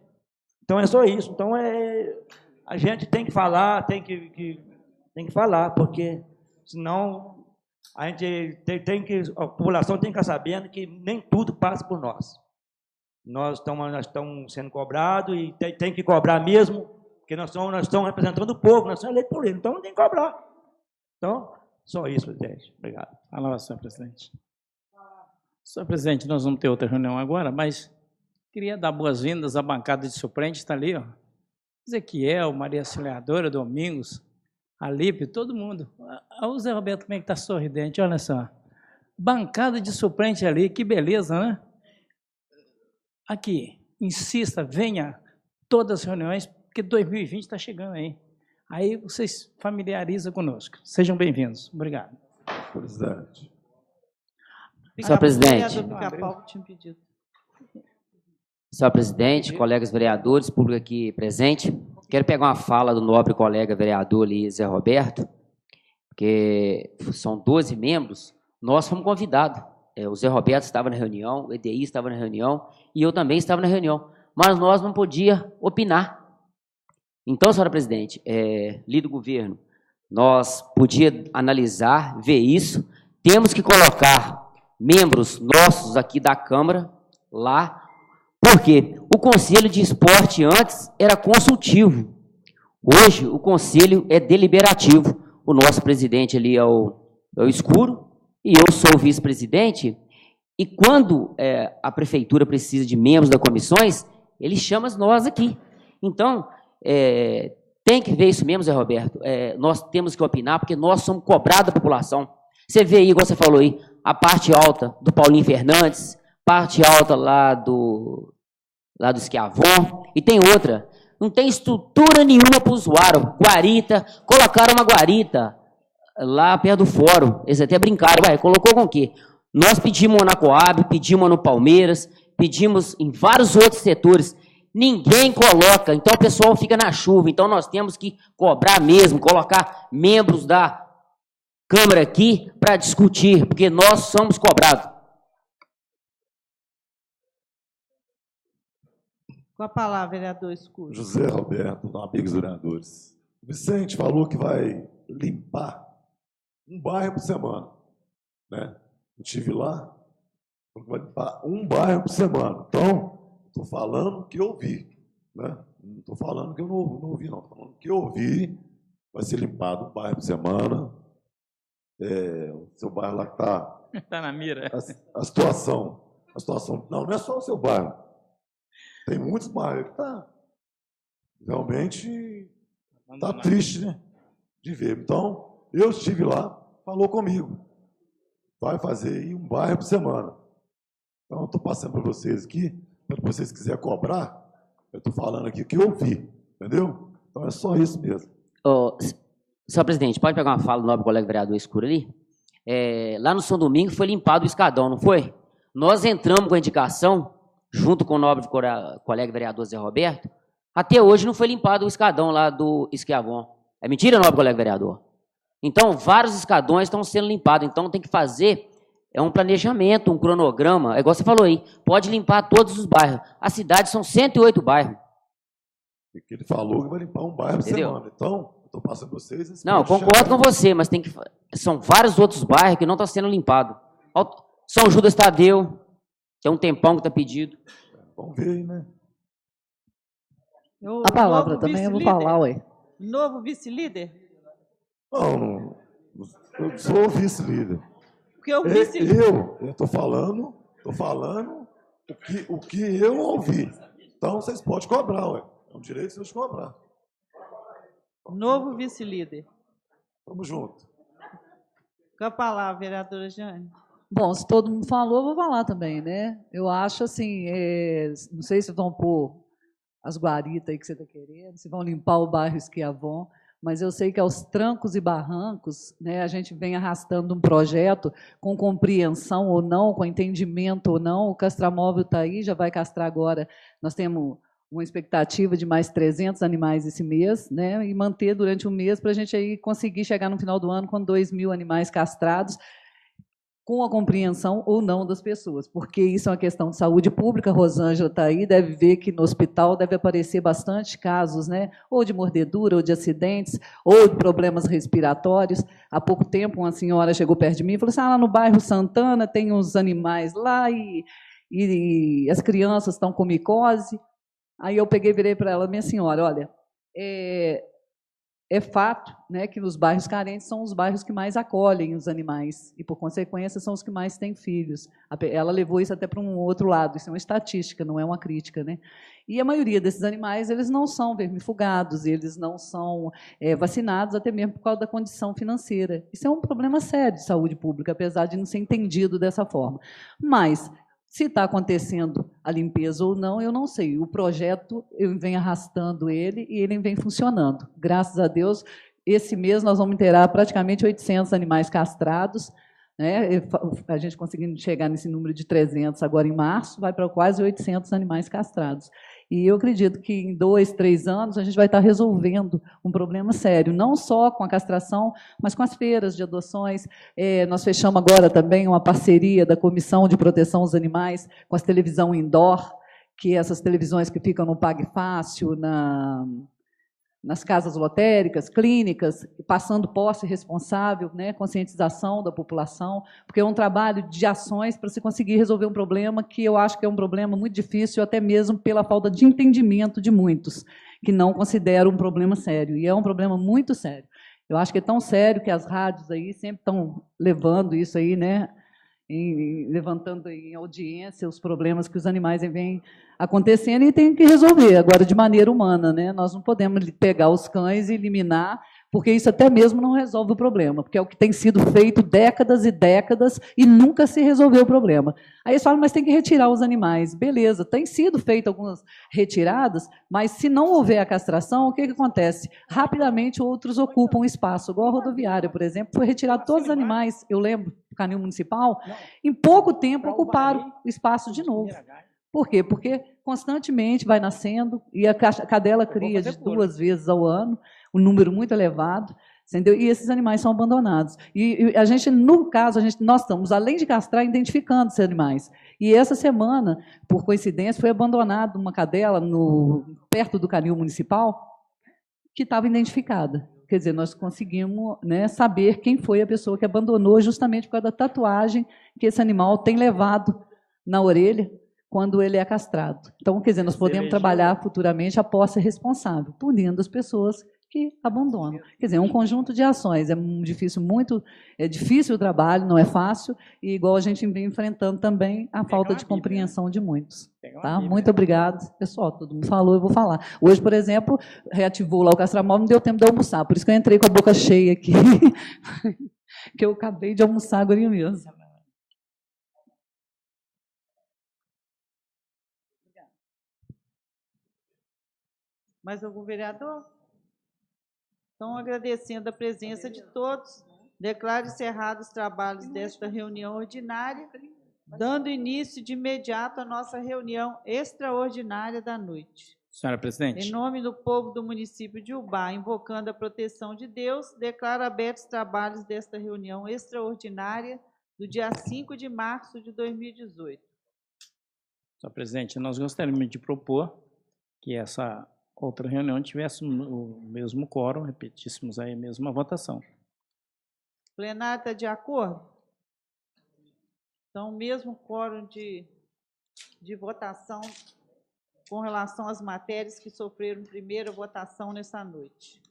[SPEAKER 12] Então, é só isso. Então, a gente tem que falar, tem que falar, porque senão a população tem que ficar sabendo que nem tudo passa por nós. Nós estamos sendo cobrados e tem que cobrar mesmo, porque nós estamos representando o povo, nós somos eleitos por ele, então tem que cobrar. Então, só isso, presidente. Obrigado.
[SPEAKER 2] Fala, senhor presidente. Senhor presidente, nós vamos ter outra reunião agora, mas queria dar boas-vindas à bancada de suplentes, está ali, ó. Ezequiel, Maria Auxiliadora, Domingos, Alípio, todo mundo. O Zé Roberto, como é que está sorridente, olha só. Bancada de suplente ali, que beleza, né? Aqui, insista, venha todas as reuniões, porque 2020 está chegando aí. Aí vocês familiarizam conosco. Sejam bem-vindos. Obrigado.
[SPEAKER 10] Presidente.
[SPEAKER 8] Senhor presidente. Senhor presidente, colegas vereadores, público aqui presente, quero pegar uma fala do nobre colega vereador ali, Zé Roberto, porque são 12 membros, nós fomos convidados. O Zé Roberto estava na reunião, o EDI estava na reunião e eu também estava na reunião, mas nós não podíamos opinar. Então, senhora presidente, líder do governo, nós podíamos analisar, ver isso, temos que colocar membros nossos aqui da Câmara lá, porque o Conselho de Esporte antes era consultivo, hoje o Conselho é deliberativo. O nosso presidente ali é o Escuro, e eu sou o vice-presidente, e quando a prefeitura precisa de membros das comissões, ele chama nós aqui. Então, tem que ver isso mesmo, Zé Roberto. Nós temos que opinar, porque nós somos cobrados da população. Você vê aí, igual você falou aí, a parte alta do Paulinho Fernandes, parte alta lá do Esquiavon, e tem outra, não tem estrutura nenhuma para o usuário, guarita, colocaram uma guarita lá perto do fórum, eles até brincaram, colocou com o quê? Nós pedimos na Coab, pedimos no Palmeiras, pedimos em vários outros setores, ninguém coloca, então o pessoal fica na chuva, então nós temos que cobrar mesmo, colocar membros da Câmara aqui para discutir, porque nós somos cobrados.
[SPEAKER 1] Com a palavra, vereador Escuro.
[SPEAKER 10] José Roberto, amigos vereadores. Vicente falou que vai limpar um bairro por semana, né? Eu estive lá, falou que vai limpar um bairro por semana. Então, estou falando que eu vi, né? Não estou falando que eu não ouvi, não. Estou falando que eu vi, vai ser limpado um bairro por semana. O seu bairro lá que está...
[SPEAKER 2] Está na mira.
[SPEAKER 10] A situação, não é só o seu bairro. Tem muitos bairros que está realmente está triste, né? De ver. Então, eu estive lá, falou comigo. Vai fazer aí um bairro por semana. Então, eu estou passando para vocês aqui, para vocês quiserem cobrar, eu estou falando aqui o que eu vi, entendeu? Então, é só isso mesmo.
[SPEAKER 8] Senhor presidente, pode pegar uma fala do nobre colega vereador Escuro ali? Lá no São Domingo foi limpado o escadão, não foi? Nós entramos com a indicação, junto com o nobre colega vereador Zé Roberto, até hoje não foi limpado o escadão lá do Esquiavon. É mentira, nobre colega vereador? Então, vários escadões estão sendo limpados, então tem que fazer um planejamento, um cronograma, igual você falou aí, pode limpar todos os bairros. A cidade são 108 bairros.
[SPEAKER 10] Porque ele falou que vai limpar um bairro por semana, então... Estou passando para vocês...
[SPEAKER 8] Não, concordo com você, mas são vários outros bairros que não estão sendo limpados. São Judas Tadeu, que é um tempão que está pedido.
[SPEAKER 10] Vamos ver aí, né?
[SPEAKER 6] A palavra também eu vou falar, ué.
[SPEAKER 1] Novo vice-líder?
[SPEAKER 10] Não, eu sou o vice-líder.
[SPEAKER 1] Porque o vice-líder...
[SPEAKER 10] Eu estou falando o que eu ouvi. Então, vocês podem cobrar, ué. É um direito de vocês cobrar.
[SPEAKER 1] Novo vice-líder.
[SPEAKER 10] Vamos junto.
[SPEAKER 1] Com a palavra, vereadora Jane.
[SPEAKER 6] Bom, se todo mundo falou, eu vou falar também, né? Eu acho assim, não sei se vão pôr as guaritas aí que você está querendo, se vão limpar o bairro Esquiavon, mas eu sei que aos trancos e barrancos, né, a gente vem arrastando um projeto com compreensão ou não, com entendimento ou não. O Castramóvel está aí, já vai castrar agora. Nós temos uma expectativa de mais 300 animais esse mês, né, e manter durante um mês para a gente aí conseguir chegar no final do ano com 2.000 animais castrados, com a compreensão ou não das pessoas, porque isso é uma questão de saúde pública. A Rosângela está aí, deve ver que no hospital deve aparecer bastante casos, né, ou de mordedura, ou de acidentes, ou de problemas respiratórios. Há pouco tempo, uma senhora chegou perto de mim e falou assim, lá no bairro Santana tem uns animais lá e as crianças estão com micose. Aí eu peguei e virei para ela, minha senhora, olha, é fato, né, que nos bairros carentes são os bairros que mais acolhem os animais e, por consequência, são os que mais têm filhos. Ela levou isso até para um outro lado, isso é uma estatística, não é uma crítica, né? E a maioria desses animais, eles não são vermifugados, eles não são vacinados, até mesmo por causa da condição financeira. Isso é um problema sério de saúde pública, apesar de não ser entendido dessa forma. Mas, se está acontecendo a limpeza ou não, eu não sei. O projeto, eu venho arrastando ele e ele vem funcionando. Graças a Deus, esse mês nós vamos ter praticamente 800 animais castrados, né? A gente conseguindo chegar nesse número de 300 agora em março, vai para quase 800 animais castrados. E eu acredito que em 2, 3 anos a gente vai estar resolvendo um problema sério, não só com a castração, mas com as feiras de adoções. Nós fechamos agora também uma parceria da Comissão de Proteção aos Animais com as televisão indoor, que essas televisões que ficam no Pague Fácil, nas casas lotéricas, clínicas, passando posse responsável, né, conscientização da população, porque é um trabalho de ações para se conseguir resolver um problema que eu acho que é um problema muito difícil, até mesmo pela falta de entendimento de muitos, que não consideram um problema sério, e é um problema muito sério. Eu acho que é tão sério que as rádios aí sempre estão levando isso aí, né, levantando em audiência os problemas que os animais vêm acontecendo e tem que resolver, agora de maneira humana, né? Nós não podemos pegar os cães e eliminar, porque isso até mesmo não resolve o problema, porque é o que tem sido feito décadas e décadas e nunca se resolveu o problema. Aí eles falam, mas tem que retirar os animais. Beleza, tem sido feito algumas retiradas, mas se não houver a castração, o que acontece? Rapidamente outros ocupam espaço, igual a rodoviária, por exemplo, foi retirado todos os animais, eu lembro, do canil municipal, em pouco tempo ocuparam o espaço de novo. Por quê? Porque constantemente vai nascendo e a cadela cria de 2 vezes ao ano, um número muito elevado, entendeu? E esses animais são abandonados. E a gente, no caso, nós estamos, além de castrar, identificando esses animais. E essa semana, por coincidência, foi abandonada uma cadela perto do canil municipal que estava identificada. Quer dizer, nós conseguimos, né, saber quem foi a pessoa que abandonou justamente por causa da tatuagem que esse animal tem levado na orelha quando ele é castrado. Então, quer dizer, nós podemos trabalhar futuramente a posse responsável, punindo as pessoas que abandonam. Quer dizer, é um conjunto de ações. É difícil o trabalho, não é fácil, e igual a gente vem enfrentando também a falta de compreensão de muitos. Tá? Muito obrigado. Pessoal, todo mundo falou, eu vou falar. Hoje, por exemplo, reativou lá o castramóvel, não deu tempo de almoçar, por isso que eu entrei com a boca cheia aqui, que eu acabei de almoçar agora mesmo.
[SPEAKER 1] Mais algum vereador? Então, agradecendo a presença de todos, declaro encerrados os trabalhos desta reunião ordinária, dando início de imediato à nossa reunião extraordinária da noite.
[SPEAKER 2] Senhora presidente.
[SPEAKER 1] Em nome do povo do município de Ubá, invocando a proteção de Deus, declaro abertos os trabalhos desta reunião extraordinária do dia 5 de março de 2018.
[SPEAKER 2] Senhora presidente, nós gostaríamos de propor que essa outra reunião tivesse o mesmo quórum, repetíssemos aí a mesma votação.
[SPEAKER 1] O plenário está de acordo? Então, o mesmo quórum de votação com relação às matérias que sofreram primeira votação nessa noite.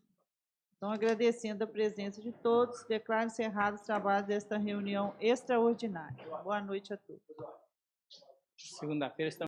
[SPEAKER 1] Então, agradecendo a presença de todos, declaro encerrados os trabalhos desta reunião extraordinária. Boa noite a todos.
[SPEAKER 2] Segunda-feira estamos